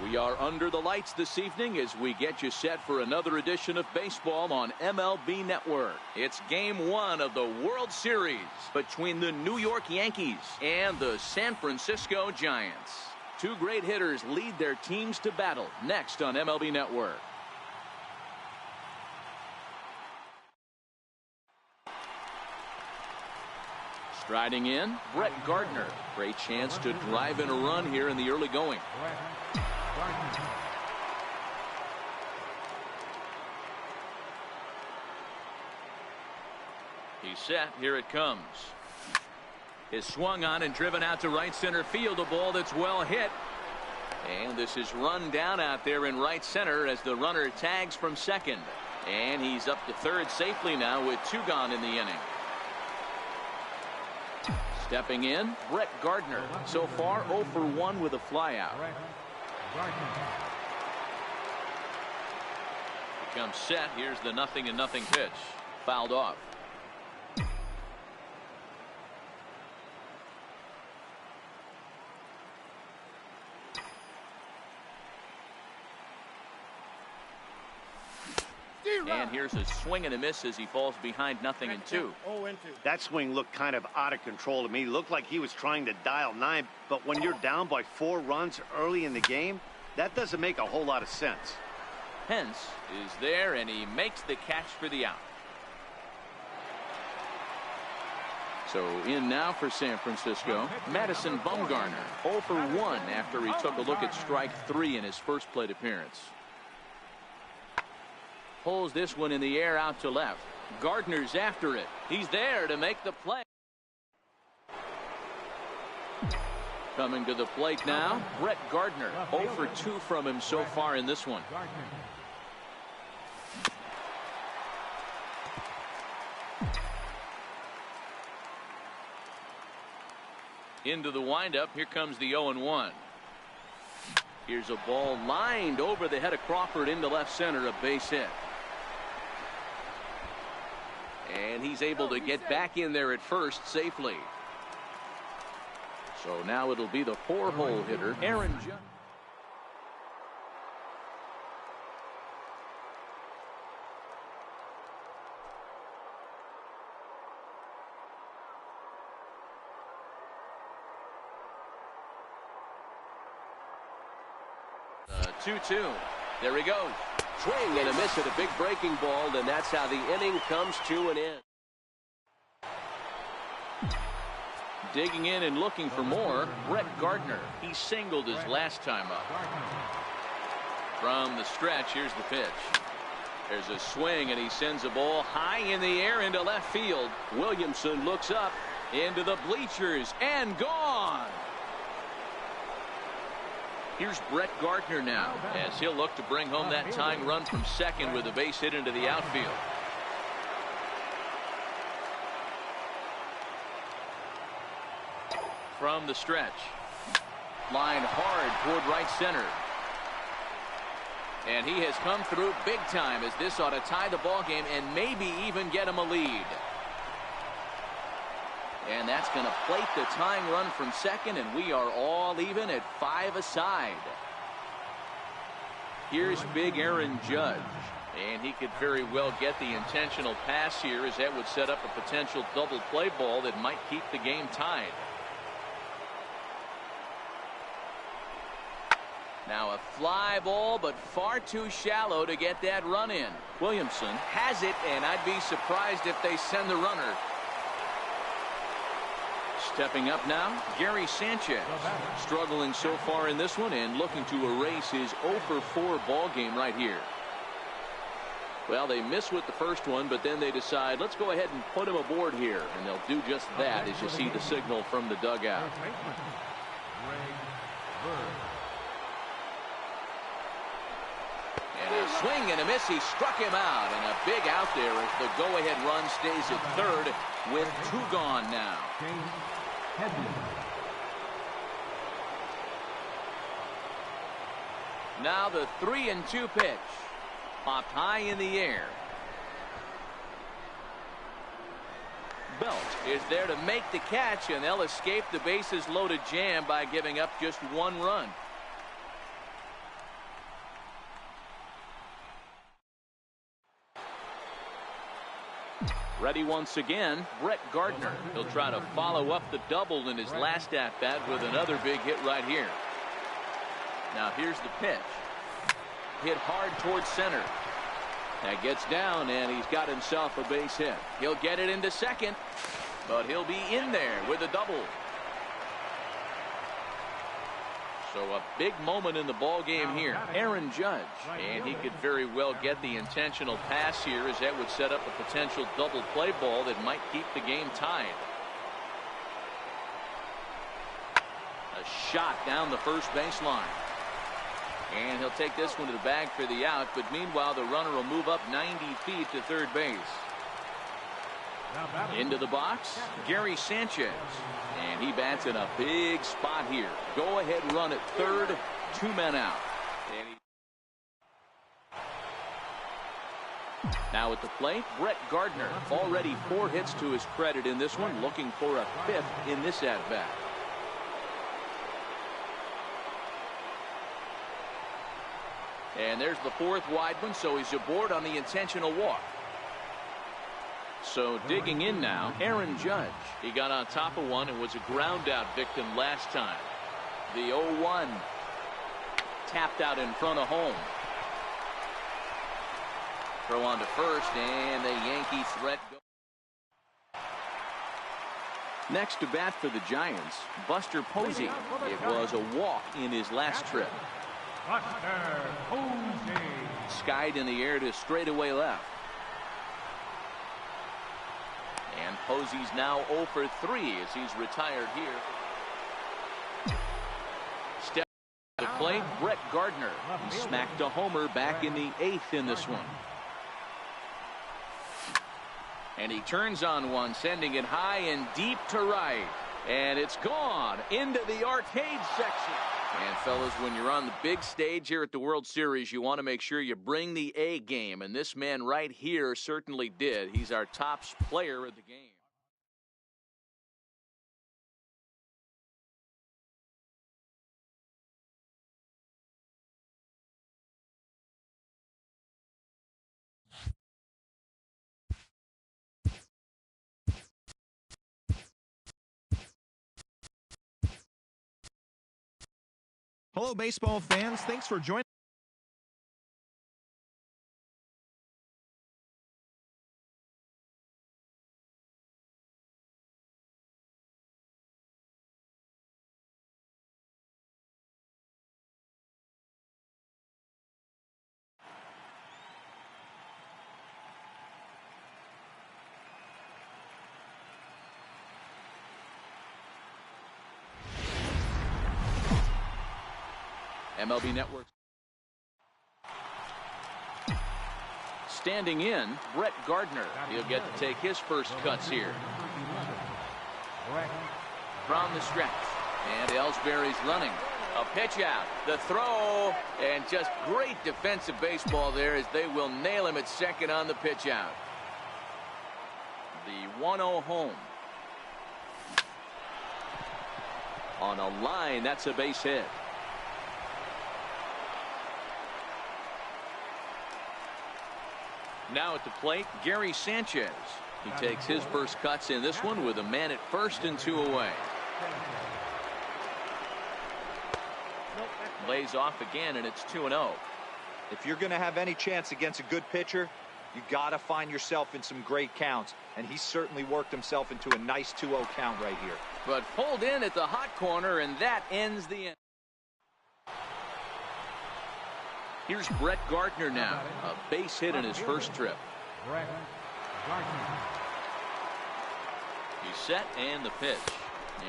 We are under the lights this evening as we get you set for another edition of baseball on MLB Network. It's game 1 of the World Series between the New York Yankees and the San Francisco Giants. 2 great hitters lead their teams to battle next on MLB Network. Striding in, Brett Gardner. Great chance to drive in a run here in the early going. He's set. Here it comes. Is swung on and driven out to right center field. A ball that's well hit. And this is run down out there in right center as the runner tags from second. And he's up to third safely now with 2 gone in the inning. Stepping in, Brett Gardner. So far 0 for 1 with a flyout. Becomes set. Here's the 0-0 pitch. Fouled off. And here's a swing and a miss as he falls behind 0-2. That swing looked kind of out of control to me. Looked like he was trying to dial 9, but when you're down by 4 runs early in the game, that doesn't make a whole lot of sense. Pence is there, and he makes the catch for the out. So in now for San Francisco, Madison Bumgarner, 0 for 1 after he took a look at strike 3 in his first plate appearance. Pulls this one in the air out to left. Gardner's after it. He's there to make the play. Coming to the plate now, Brett Gardner. 0 for 2 from him so far in this one. Into the windup. Here comes the 0-1. Here's a ball lined over the head of Crawford into left center, a base hit. And he's able to get back in there at first safely. So now it'll be the 4-hole hitter, Aaron Judge. The 2-2. There he goes. Swing and a miss at a big breaking ball, and that's how the inning comes to an end. Digging in and looking for more, Brett Gardner. He singled his last time up. From the stretch, here's the pitch. There's a swing, and he sends a ball high in the air into left field. Williamson looks up into the bleachers and gone. Here's Brett Gardner now as he'll look to bring home that tying run from second with a base hit into the outfield. From the stretch. Line hard toward right center. And he has come through big time as this ought to tie the ball game and maybe even get him a lead. And that's going to plate the tying run from second, and we are all even at 5 aside. Here's big Aaron Judge, and he could very well get the intentional pass here as that would set up a potential double play ball that might keep the game tied. Now a fly ball, but far too shallow to get that run in. Williamson has it, and I'd be surprised if they send the runner. Stepping up now, Gary Sanchez. Struggling so far in this one and looking to erase his 0 for 4 ball game right here. Well, they miss with the first one, but then they decide, let's go ahead and put him aboard here. And they'll do just that as you see the signal from the dugout. And a swing and a miss. He struck him out, and a big out there as the go-ahead run stays at third with 2 gone now. Now the 3-2 pitch. Popped high in the air. Belt is there to make the catch, and they'll escape the bases loaded jam by giving up just 1 run. Ready once again, Brett Gardner. He'll try to follow up the double in his last at-bat with another big hit right here. Now here's the pitch. Hit hard towards center. That gets down, and he's got himself a base hit. He'll get it into second. but he'll be in there with a double. So a big moment in the ball game here. Aaron Judge, and he could very well get the intentional pass here, as that would set up a potential double play ball that might keep the game tied. A shot down the first baseline. And he'll take this one to the bag for the out, but meanwhile the runner will move up 90 feet to third base. Into the box, Gary Sanchez. And he bats in a big spot here. Go ahead run at third, 2 men out. Now at the plate, Brett Gardner. Already 4 hits to his credit in this one, looking for a 5th in this at-bat. And there's the 4th wide one, so he's aboard on the intentional walk. So digging in now, Aaron Judge. He got on top of one and was a ground out victim last time. The 0-1 tapped out in front of home. Throw on to first, and the Yankee threat goes. Next to bat for the Giants, Buster Posey. It was a walk in his last trip. Buster Posey. Skied in the air to straightaway left. And Posey's now 0 for 3 as he's retired here. Step to the plate, Brett Gardner. He smacked a homer back in the 8th in this one. And he turns on one, sending it high and deep to right. And it's gone into the arcade section. And fellas, when you're on the big stage here at the World Series, you want to make sure you bring the A game. And this man right here certainly did. He's our top player of the game. Hello, baseball fans. Thanks for joining. MLB Network. Standing in, Brett Gardner. He'll get to take his first cuts here. From the stretch. And Ellsbury's running. A pitch out. The throw. And just great defensive baseball there as they will nail him at second on the pitch out. The 1-0 home. On a line, that's a base hit. Now at the plate, Gary Sanchez. He takes his first cuts in this one with a man at first and 2 away. Lays off again, and it's 2-0. If you're going to have any chance against a good pitcher, you got to find yourself in some great counts. And he certainly worked himself into a nice 2-0 count right here. But pulled in at the hot corner, and that ends the inning. Here's Brett Gardner now, a base hit in his first trip. Brett Gardner. He's set and the pitch.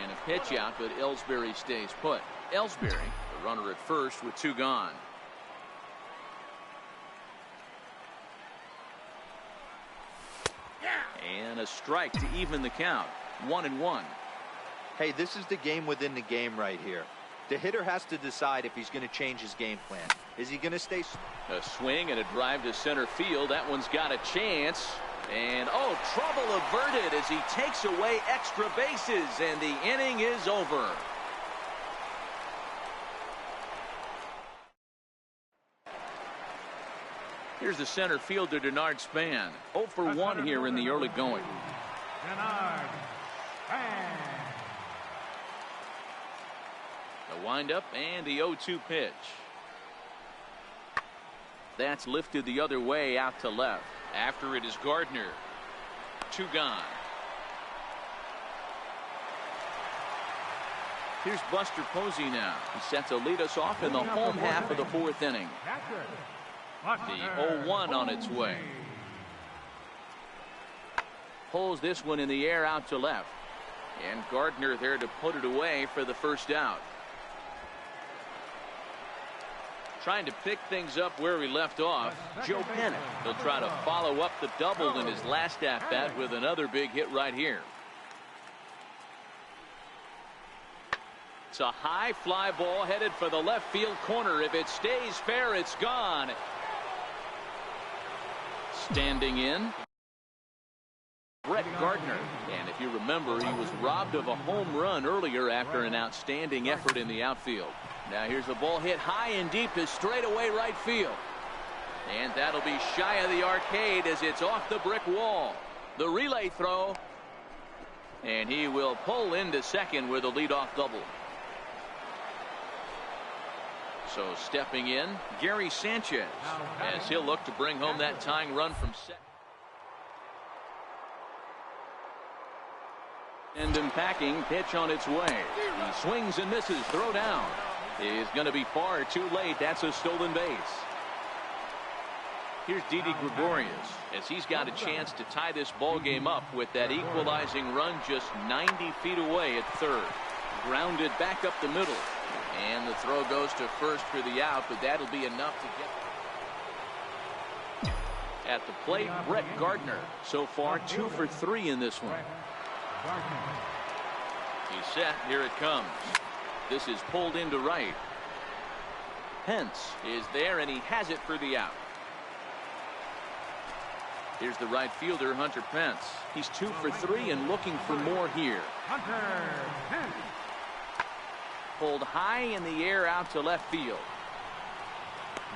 And a pitch out, but Ellsbury stays put. Ellsbury, the runner at first with 2 gone. And a strike to even the count. 1-1. Hey, this is the game within the game right here. The hitter has to decide if he's going to change his game plan. Is he going to stay? A swing and a drive to center field. That one's got a chance. And, oh, trouble averted as he takes away extra bases. And the inning is over. Here's the center fielder, Denard Span. 0 for 1 here in the early going. Denard Span. The windup and the 0-2 pitch. That's lifted the other way out to left. After it is Gardner. 2 gone. Here's Buster Posey now. He's set to lead us off in the home half of the fourth inning. The 0-1 on its way. Pulls this one in the air out to left. And Gardner there to put it away for the first out. Trying to pick things up where we left off, Joe Pennant. He'll try to follow up the double in his last at-bat with another big hit right here. It's a high fly ball headed for the left field corner. If it stays fair, it's gone. Standing in, Brett Gardner. And if you remember, he was robbed of a home run earlier after an outstanding effort in the outfield. Now here's the ball hit high and deep to straightaway right field. And that'll be shy of the arcade as it's off the brick wall. The relay throw. And he will pull into second with a leadoff double. So stepping in, Gary Sanchez, as he'll look to bring home that tying run from second. And impacting pitch on its way. He swings and misses. Throw down. Is going to be far too late. That's a stolen base. Here's Didi Gregorius as he's got a chance to tie this ball game up with that equalizing run just 90 feet away at third. Grounded back up the middle. And the throw goes to first for the out, but that'll be enough to get. At the plate, Brett Gardner. So far, 2 for 3 in this one. He's set. Here it comes. This is pulled into right. Pence is there, and he has it for the out. Here's the right fielder, Hunter Pence. He's 2 for 3 and looking for more here. Pulled high in the air out to left field.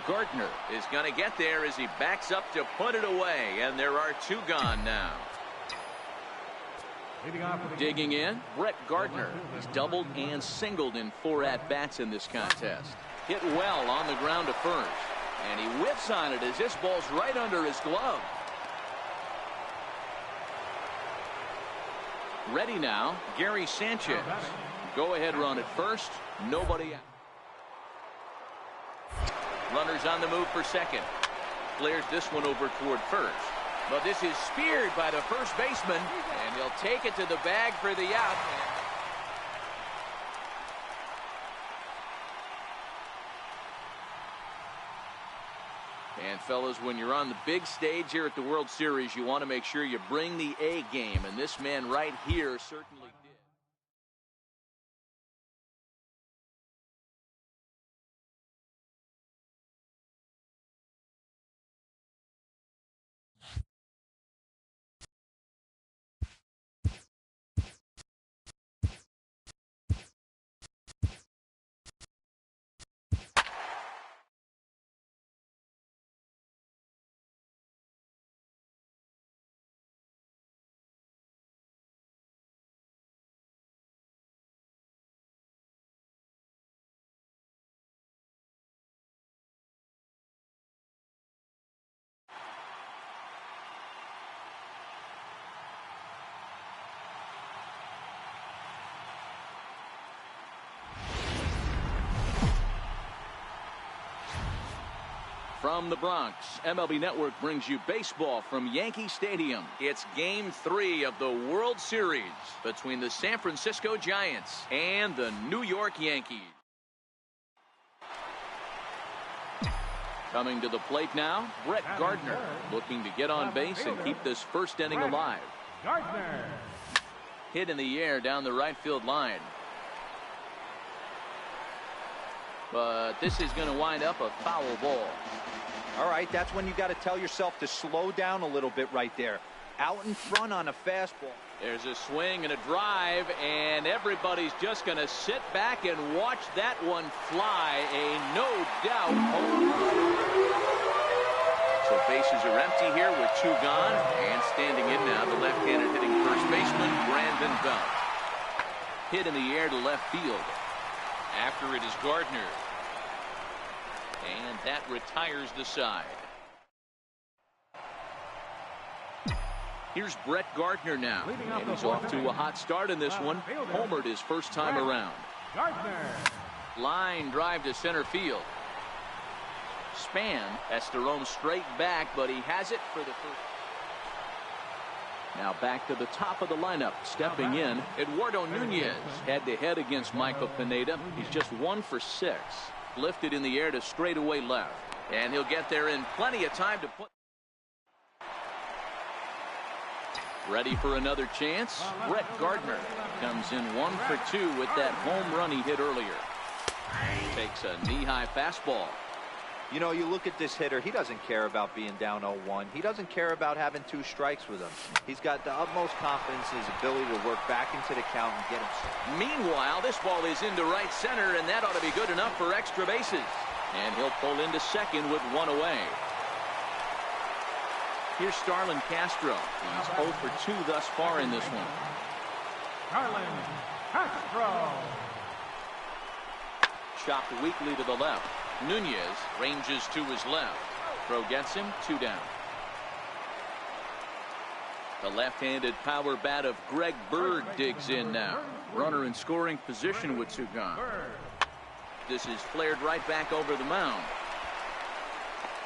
Gardner is going to get there as he backs up to put it away, and there are 2 gone now. Digging in, Brett Gardner. He's doubled and singled in 4 at-bats in this contest. Hit well on the ground to first. And he whiffs on it as this ball's right under his glove. Ready now, Gary Sanchez. Go-ahead run at first. Nobody out. Runners on the move for second. Flares this one over toward first. But this is speared by the first baseman, and he'll take it to the bag for the out. And fellas, when you're on the big stage here at the World Series, you want to make sure you bring the A game, and this man right here certainly did. From the Bronx, MLB Network brings you baseball from Yankee Stadium. It's Game 3 of the World Series between the San Francisco Giants and the New York Yankees. Coming to the plate now, Brett Gardner, looking to get on base and keep this first inning alive. Gardner. Hit in the air down the right field line. But this is going to wind up a foul ball. All right, that's when you got to tell yourself to slow down a little bit right there. Out in front on a fastball. There's a swing and a drive, and everybody's just going to sit back and watch that one fly. A no-doubt home run. So bases are empty here with 2 gone. And standing in now, the left-handed hitting first baseman, Brandon Belt. Hit in the air to left field. After it is Gardner. And that retires the side. Here's Brett Gardner now. And he's off to a hot start in this one. Homered his first time around. Gardner. Line drive to center field. Span has to roam straight back, but he has it for the first. Now back to the top of the lineup. Stepping in, Eduardo Nunez head-to-head against Michael Pineda. He's just 1 for 6. Lifted in the air to straightaway left. And he'll get there in plenty of time to put. Ready for another chance. Brett Gardner comes in 1 for 2 with that home run he hit earlier. Takes a knee-high fastball. You know, you look at this hitter, he doesn't care about being down 0-1. He doesn't care about having 2 strikes with him. He's got the utmost confidence in his ability to work back into the count and get him. Meanwhile, this ball is into right center, and that ought to be good enough for extra bases. And he'll pull into second with 1 away. Here's Starlin Castro. He's 0 for 2 thus far in this one. Starlin Castro. Chopped weakly to the left. Nunez ranges to his left. Throw gets him 2 down. The left-handed power bat of Greg Bird digs in now. Runner in scoring position with 2 gone. This is flared right back over the mound.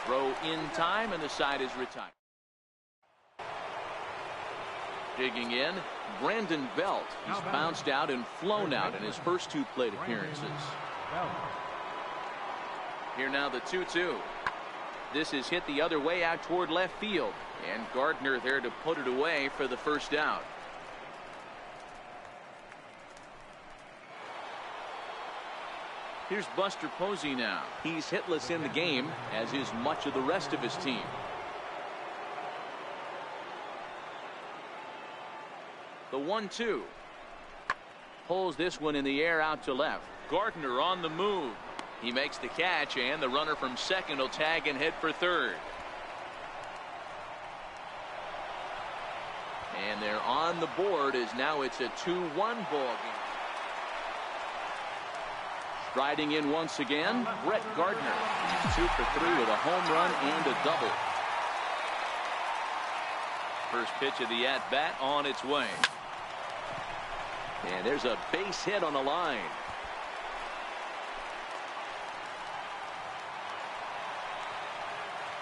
Throw in time, and the side is retired. Digging in, Brandon Belt. He's bounced out and flown out in his first 2 plate appearances. Here now the 2-2. This is hit the other way out toward left field. And Gardner there to put it away for the first out. Here's Buster Posey now. He's hitless in the game, as is much of the rest of his team. The 1-2. Pulls this one in the air out to left. Gardner on the move. He makes the catch, and the runner from second will tag and head for third. And they're on the board as now it's a 2-1 ball game. Striding in once again, Brett Gardner. He's 2 for 3 with a home run and a double. First pitch of the at-bat on its way. And there's a base hit on the line.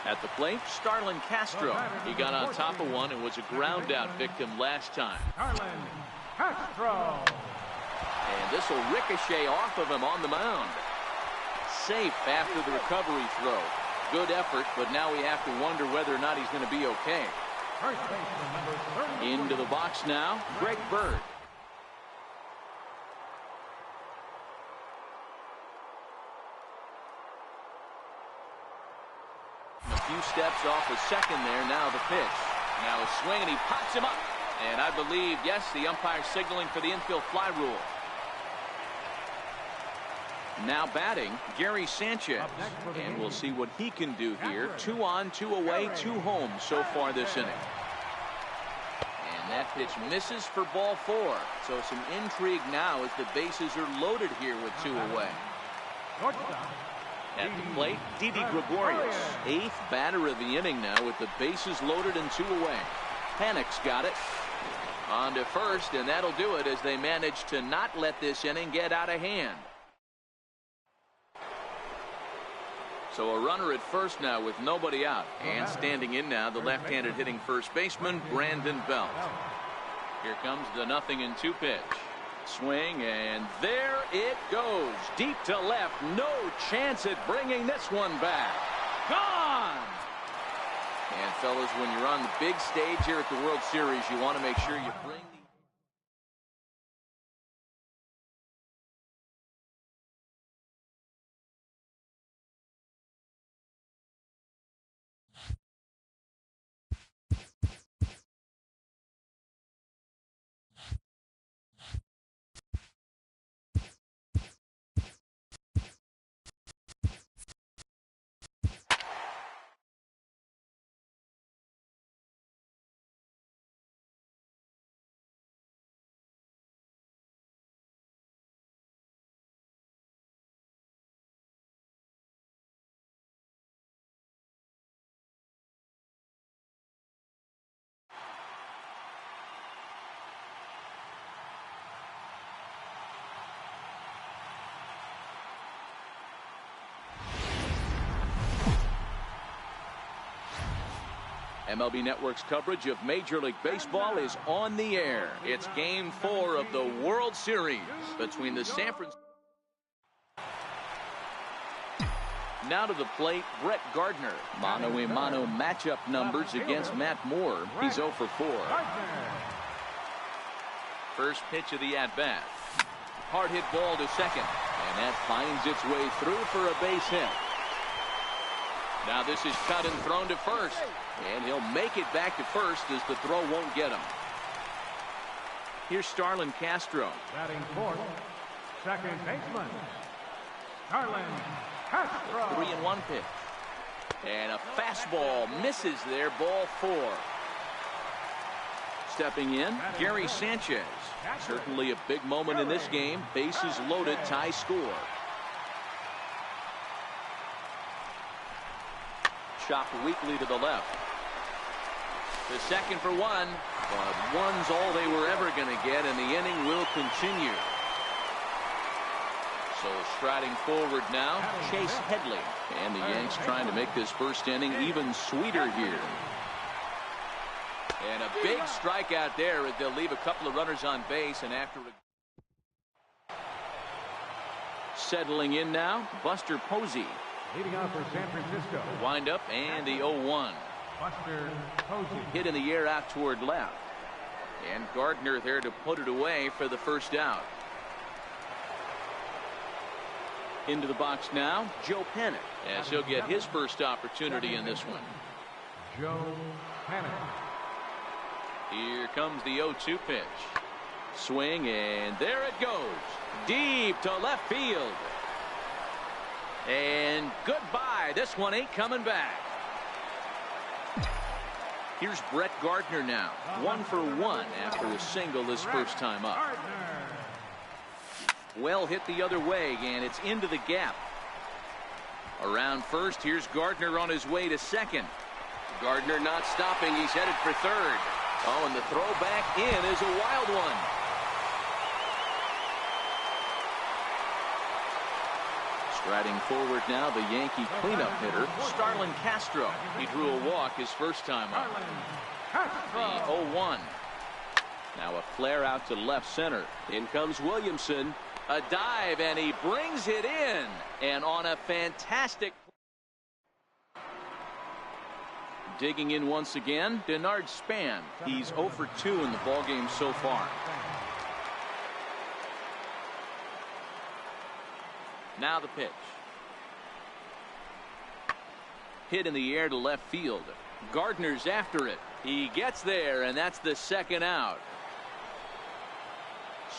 At the plate, Starlin Castro. He got on top of one and was a ground out victim last time. Starlin Castro. And this will ricochet off of him on the mound. Safe after the recovery throw. Good effort, but now we have to wonder whether or not he's going to be okay. First baseman number 30. Into the box now, Greg Bird. A few steps off the second there. Now the pitch. Now a swing, and he pops him up. And I believe, yes, the umpire signaling for the infield fly rule. Now batting, Gary Sanchez. And we'll see what he can do here. 2 on, 2 away, 2 home so far this inning. And that pitch misses for ball 4. So some intrigue now as the bases are loaded here with 2 away. At the plate, Didi Gregorius, 8th batter of the inning now with the bases loaded and 2 away. Panic's got it. On to first, and that'll do it as they manage to not let this inning get out of hand. So a runner at first now with nobody out. And standing in now, the left-handed hitting first baseman, Brandon Belt. Here comes the 0-2 pitch. Swing, and there it goes. Deep to left. No chance at bringing this one back. Gone! And fellas, when you're on the big stage here at the World Series, you want to make sure you bring MLB Network's coverage of Major League Baseball is on the air. It's Game 4 of the World Series between the San Francisco. Now to the plate, Brett Gardner. Mano-a-mano matchup numbers against Matt Moore. He's 0 for 4. First pitch of the at-bat. Hard hit ball to second. And that finds its way through for a base hit. Now this is cut and thrown to first. And he'll make it back to first as the throw won't get him. Here's Starlin Castro. Batting fourth, second baseman, Starlin Castro. 3-1 pitch. And a fastball misses there, ball 4. Stepping in, Gary Sanchez. Certainly a big moment in this game. Bases loaded, tie score. Chopped weakly to the left. The second for 1, but one's all they were ever going to get, and the inning will continue. So striding forward now, Chase Headley. And the Yanks trying to make this first inning even sweeter here. And a big strikeout there as they'll leave a couple of runners on base, and after settling in now, Buster Posey. Leading off for San Francisco. Wind up and the 0-1. Buster Posey. Hit in the air out toward left. And Gardner there to put it away for the first out. Into the box now, Joe Panic, as he'll get his first opportunity in this one. Joe Panic. Here comes the 0-2 pitch. Swing, and there it goes. Deep to left field. And goodbye. This one ain't coming back. Here's Brett Gardner now. 1 for 1 after a single his first time up. Well hit the other way, and it's into the gap. Around first, here's Gardner on his way to second. Gardner not stopping. He's headed for third. Oh, and the throw back in is a wild one. Striding forward now, the Yankee cleanup hitter, Starlin Castro. He drew a walk his first time up. The 0-1. Now a flare out to left center. In comes Williamson. A dive, and he brings it in. And on a fantastic. Digging in once again, Denard Span. He's 0 for 2 in the ballgame so far. Now the pitch. Hit in the air to left field. Gardner's after it. He gets there, and that's the second out.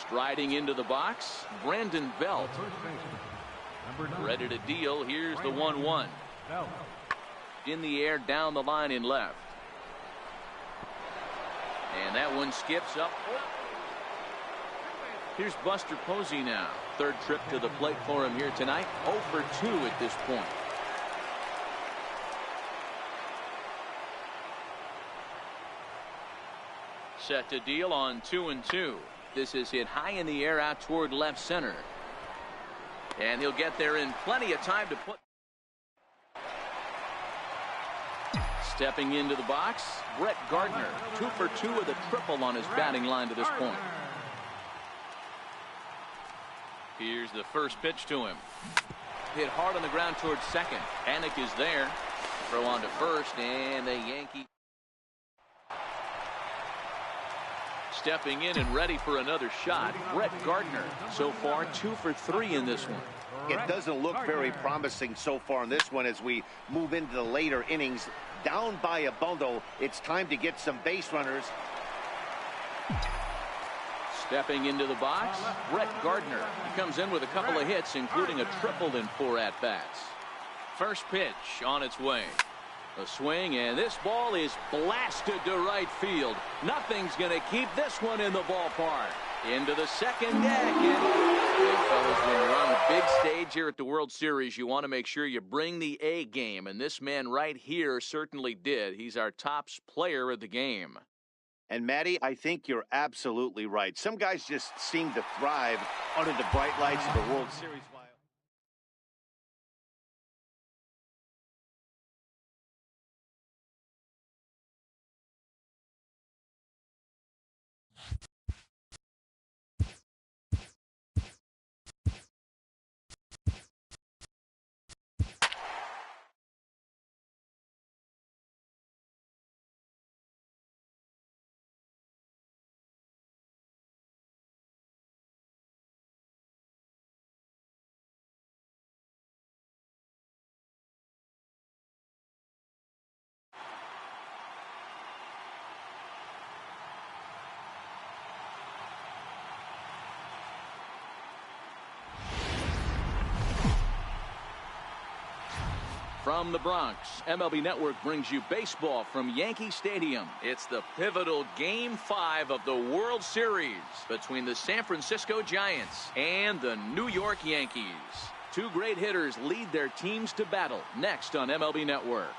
Striding into the box, Brandon Belt. Ready to deal. Here's the 1-1. In the air down the line in left. And that one skips up. Here's Buster Posey now. Third trip to the plate for him here tonight. 0 for 2 at this point. Set to deal on 2-2. This is hit high in the air out toward left center. And he'll get there in plenty of time to put. Stepping into the box, Brett Gardner. 2 for 2 with a triple on his batting line to this point. Here's the first pitch to him. Hit hard on the ground towards second. Panic is there. Throw on to first, and the Yankee. Stepping in and ready for another shot, Brett Gardner. So far, 2 for 3 in this one. It doesn't look very promising so far in this one as we move into the later innings. Down by a bundle, it's time to get some base runners. Stepping into the box, Brett Gardner. He comes in with a couple of hits, including a triple in 4 at-bats. First pitch on its way. A swing, and this ball is blasted to right field. Nothing's going to keep this one in the ballpark. Into the second deck. And fellas, when you're on the big stage here at the World Series, you want to make sure you bring the A game. And this man right here certainly did. He's our top player of the game. And, Matty, I think you're absolutely right. Some guys just seem to thrive under the bright lights of the World Series. From the Bronx, MLB Network brings you baseball from Yankee Stadium. It's the pivotal Game 5 of the World Series between the San Francisco Giants and the New York Yankees. Two great hitters lead their teams to battle next on MLB Network.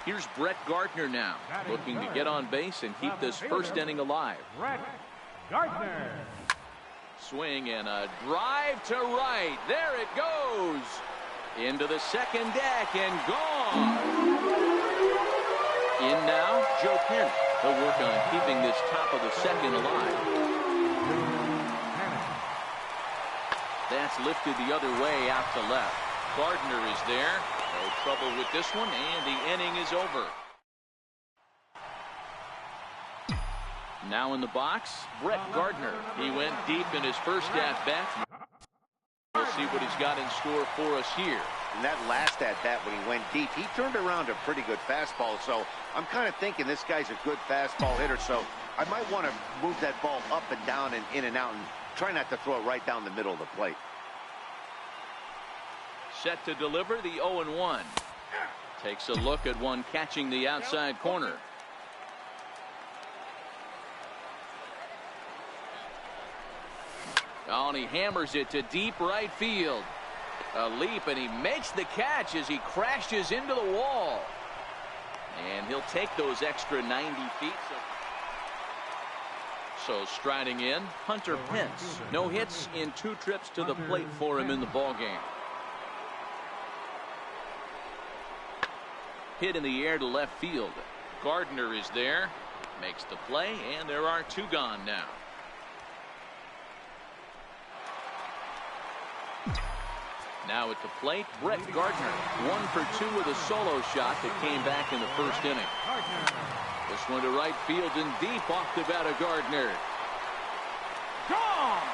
Here's Brett Gardner now, looking to get on base and keep this first inning alive. Brett Gardner. Swing and a drive to right. There it goes. Into the second deck and gone. In now, Joe Penny. He'll work on keeping this top of the second alive. That's lifted the other way out to left. Gardner is there. No trouble with this one, and the inning is over. Now in the box, Brett Gardner. He went deep in his first at-bat. We'll see what he's got in store for us here. In that last at-bat when he went deep, he turned around a pretty good fastball. So I'm kind of thinking this guy's a good fastball hitter. So I might want to move that ball up and down and in and out and try not to throw it right down the middle of the plate. Set to deliver the 0-1. Takes a look at one catching the outside corner. Oh, and he hammers it to deep right field. A leap, and he makes the catch as he crashes into the wall. And he'll take those extra 90 feet. So striding in, Hunter Pence. No hits in 2 trips to the plate for him in the ballgame. Hit in the air to left field. Gardner is there. Makes the play, and there are 2 gone now. Now at the plate, Brett Gardner. 1 for 2 with a solo shot that came back in the first inning. This one to right field and deep off the bat of Gardner. Gone!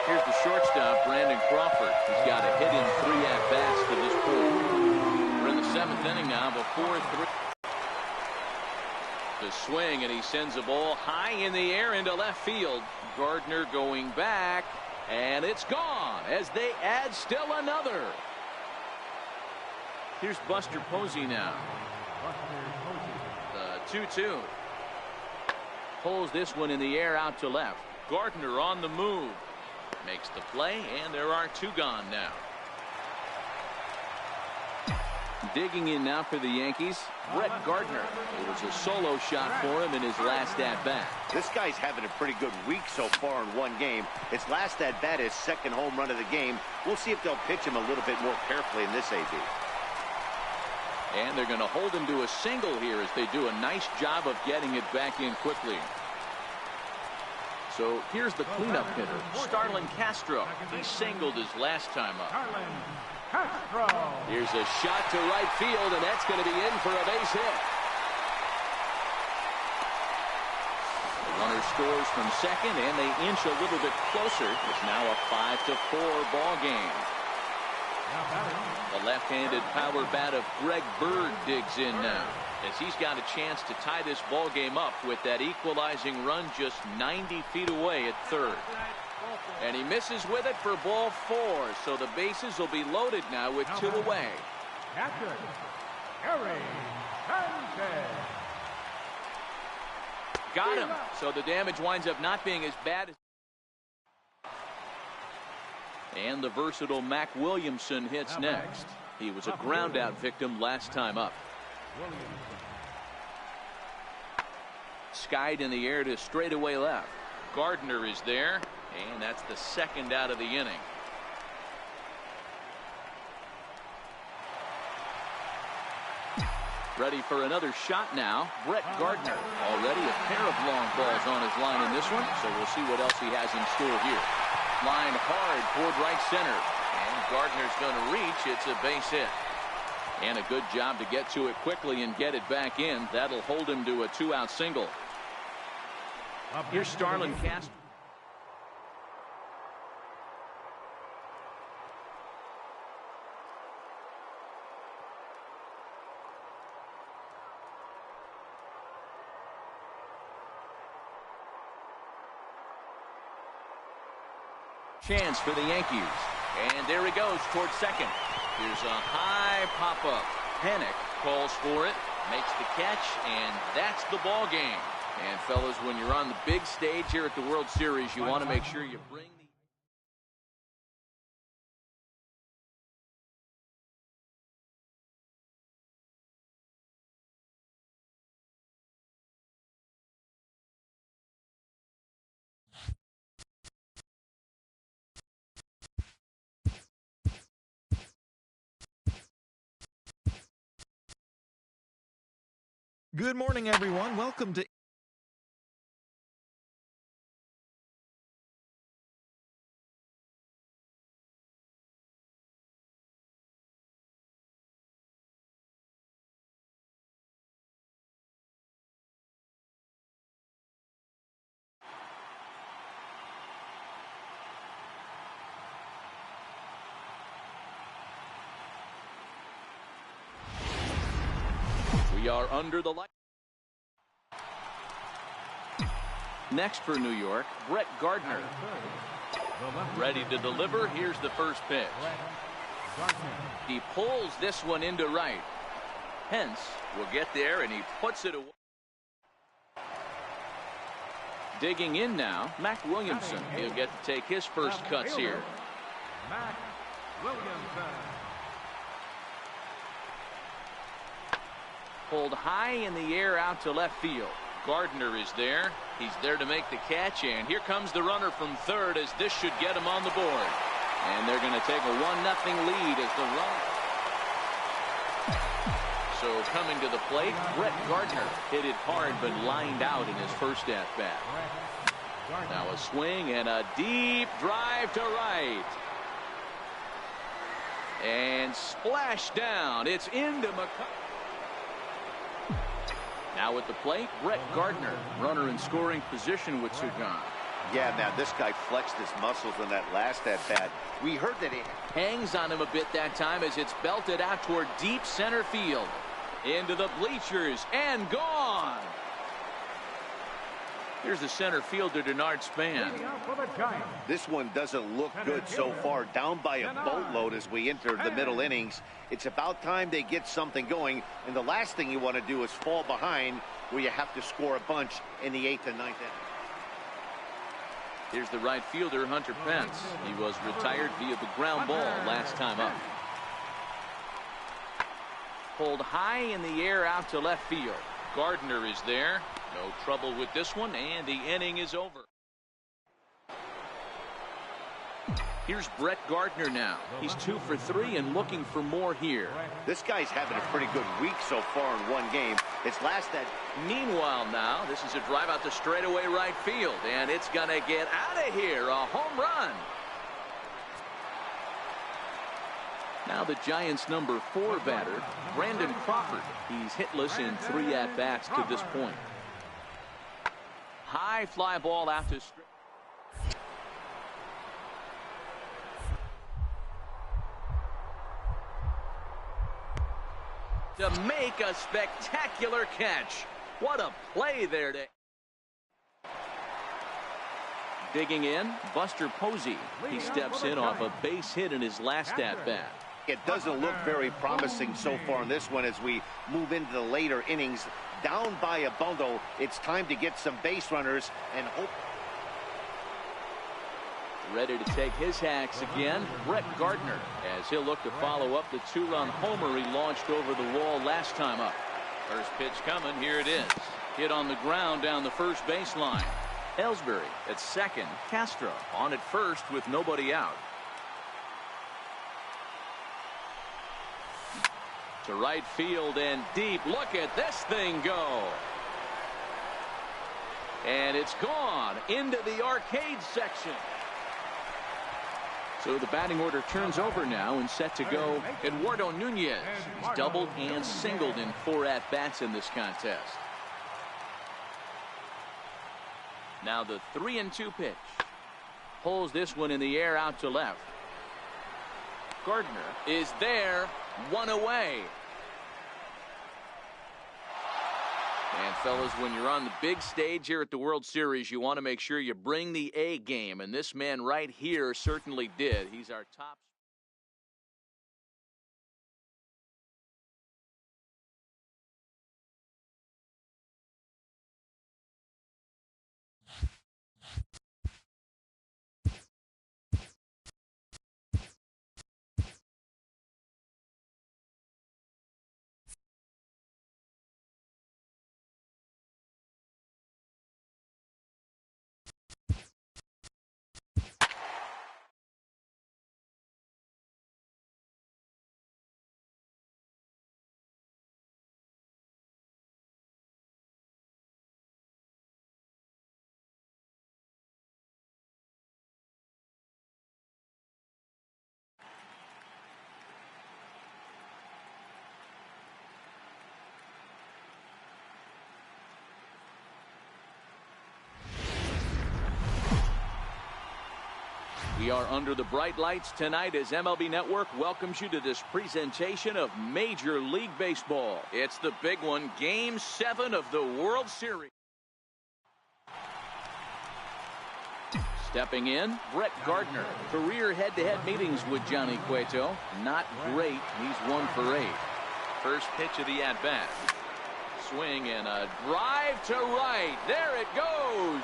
Here's the shortstop, Brandon Crawford. He's got a hit in 3 at-bats to this point. We're in the 7th inning now, before 3. The swing, and he sends a ball high in the air into left field. Gardner going back, and it's gone as they add still another. Here's Buster Posey now. The 2-2. Pulls this one in the air out to left. Gardner on the move. Makes the play, and there are 2 gone now. Digging in now for the Yankees, Brett Gardner. It was a solo shot for him in his last at-bat. This guy's having a pretty good week so far in 1 game. His last at-bat is 2nd home run of the game. We'll see if they'll pitch him a little bit more carefully in this AB. And they're going to hold him to a single here as they do a nice job of getting it back in quickly. So here's the cleanup hitter, Starlin Castro. He singled his last time up. Here's a shot to right field, and that's going to be in for a base hit. The runner scores from second, and they inch a little bit closer. It's now a 5-4 ball game. The left-handed power bat of Greg Bird digs in now, as he's got a chance to tie this ball game up with that equalizing run just 90 feet away at third. And he misses with it for ball 4, so the bases will be loaded now with 2 away. Got him, so the damage winds up not being as bad as. And the versatile Mac Williamson hits next. He was a ground-out victim last time up. Skied in the air to straightaway left. Gardner is there, and that's the 2nd out of the inning. Ready for another shot now, Brett Gardner. Already a pair of long balls on his line in this one, so we'll see what else he has in store here. Line hard toward right center, and Gardner's going to reach. It's a base hit. And a good job to get to it quickly and get it back in. That'll hold him to a 2-out single. Here's Starlin Castro. Chance for the Yankees. And there he goes towards second. Here's a high pop-up. Panic calls for it, makes the catch, and that's the ball game. And fellas, when you're on the big stage here at the World Series, you want to make sure you bring the... Good morning, everyone. Welcome to We are under the light. Next for New York, Brett Gardner. Ready to deliver. Here's the first pitch. He pulls this one into right. Pence will get there, and he puts it away. Digging in now, Mac Williamson. He'll get to take his first cuts here. Mac Williamson. Pulled high in the air out to left field. Gardner is there. He's there to make the catch, and here comes the runner from third as this should get him on the board. And they're going to take a 1-0 lead as the run. So coming to the plate, Brett Gardner hit it hard but lined out in his first at-bat. Now a swing and a deep drive to right. And splash down. It's into McCutcheon. Now at the plate, Brett Gardner, runner in scoring position with Sugan. Yeah, man, this guy flexed his muscles in that last at-bat. We heard that it Hangs on him a bit that time as it's belted out toward deep center field. Into the bleachers and gone. Here's the center fielder, Denard Span. This one doesn't look good so far. Down by a boatload as we enter the middle innings. It's about time they get something going. And the last thing you want to do is fall behind where you have to score a bunch in the 8th and 9th inning. Here's the right fielder, Hunter Pence. He was retired via the ground ball last time up. Pulled high in the air out to left field. Gardner is there. No trouble with this one, and the inning is over. Here's Brett Gardner now. He's 2 for 3 and looking for more here. This guy's having a pretty good week so far in one game. His last at. Meanwhile now, this is a drive out to straightaway right field, and it's going to get out of here. A home run. Now the Giants' number 4 batter, Brandon Crawford. He's hitless in 3 at-bats to this point. High fly ball out to straight. To make a spectacular catch. What a play there. Digging in, Buster Posey. He steps in off a base hit in his last at-bat. It doesn't look very promising so far in this one as we move into the later innings. Down by a bundle, it's time to get some base runners and hope. Ready to take his hacks again, Brett Gardner, as he'll look to follow up the 2-run homer he launched over the wall last time up. First pitch coming, here it is. Hit on the ground down the first baseline. Ellsbury at second, Castro on at first with nobody out. To right field and deep. Look at this thing go. And it's gone into the arcade section. So the batting order turns over now and set to go. Eduardo Nunez. He's doubled and singled in 4 at-bats in this contest. Now the 3-2 pitch. Pulls this one in the air out to left. Gardner is there. 1 away. And fellas, when you're on the big stage here at the World Series, you want to make sure you bring the A game, and this man right here certainly did. He's our top. We are under the bright lights tonight as MLB Network welcomes you to this presentation of Major League Baseball. It's the big one, Game 7 of the World Series. Stepping in, Brett Gardner. Career head-to-head meetings with Johnny Cueto. Not great. He's 1 for 8. First pitch of the at-bat. Swing and a drive to right. There it goes.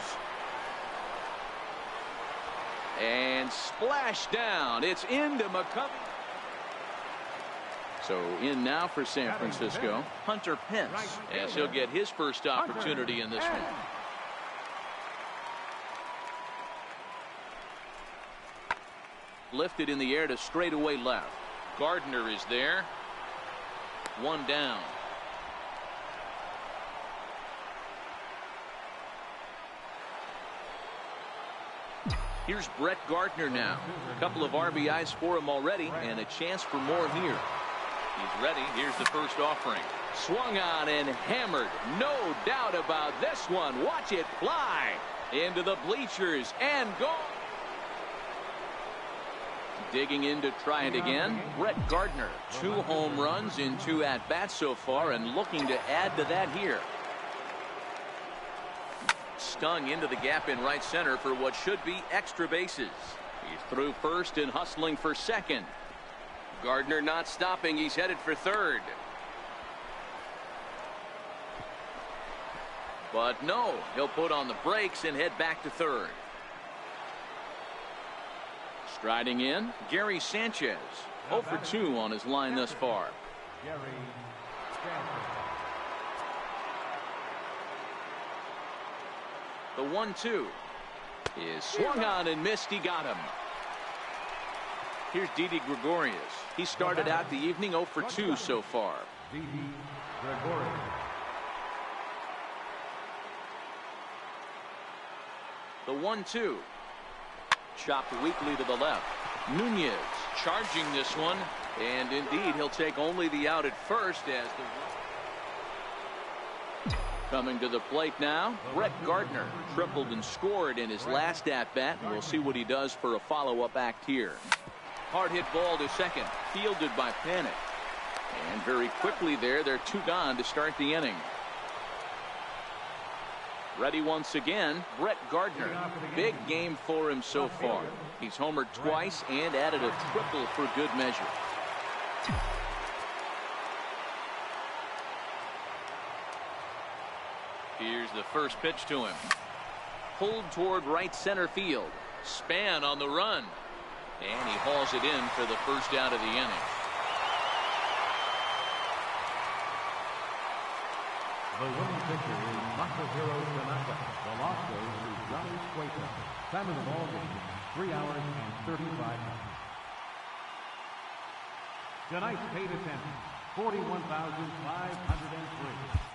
And splash down. It's into McCovey. So in now for San Francisco, Hunter Pence, as he'll get his first opportunity in this one. Lifted in the air to straightaway left. Gardner is there. 1 down. Here's Brett Gardner now. A couple of RBIs for him already, and a chance for more here. He's ready. Here's the first offering. Swung on and hammered. No doubt about this one. Watch it fly into the bleachers and go. Digging in to try it again. Brett Gardner. 2 home runs in 2 at-bats so far, and looking to add to that here. Stung into the gap in right center for what should be extra bases. He's through first and hustling for second. Gardner not stopping. He's headed for third. But no, he'll put on the brakes and head back to third. Striding in, Gary Sanchez. 0 for 2 on his line thus far. The 1-2 is swung on and missed. He got him. Here's Didi Gregorius. He started out the evening 0 for 2 so far. The 1-2 chopped weakly to the left. Nunez charging this one, and indeed he'll take only the out at first as the coming to the plate now, Brett Gardner tripled and scored in his last at-bat, and we'll see what he does for a follow-up act here. Hard hit ball to second, fielded by Panic. And very quickly there, they're 2 gone to start the inning. Ready once again, Brett Gardner. Big game for him so far. He's homered twice and added a triple for good measure. Here's the first pitch to him. Pulled toward right center field. Span on the run. And he hauls it in for the first out of the inning. The winning pitcher is Masahiro Tanaka. The loss goes to Johnny Cueto. Time of the ball game, 3 hours and 35 minutes. Tonight's paid attendance, 41,503.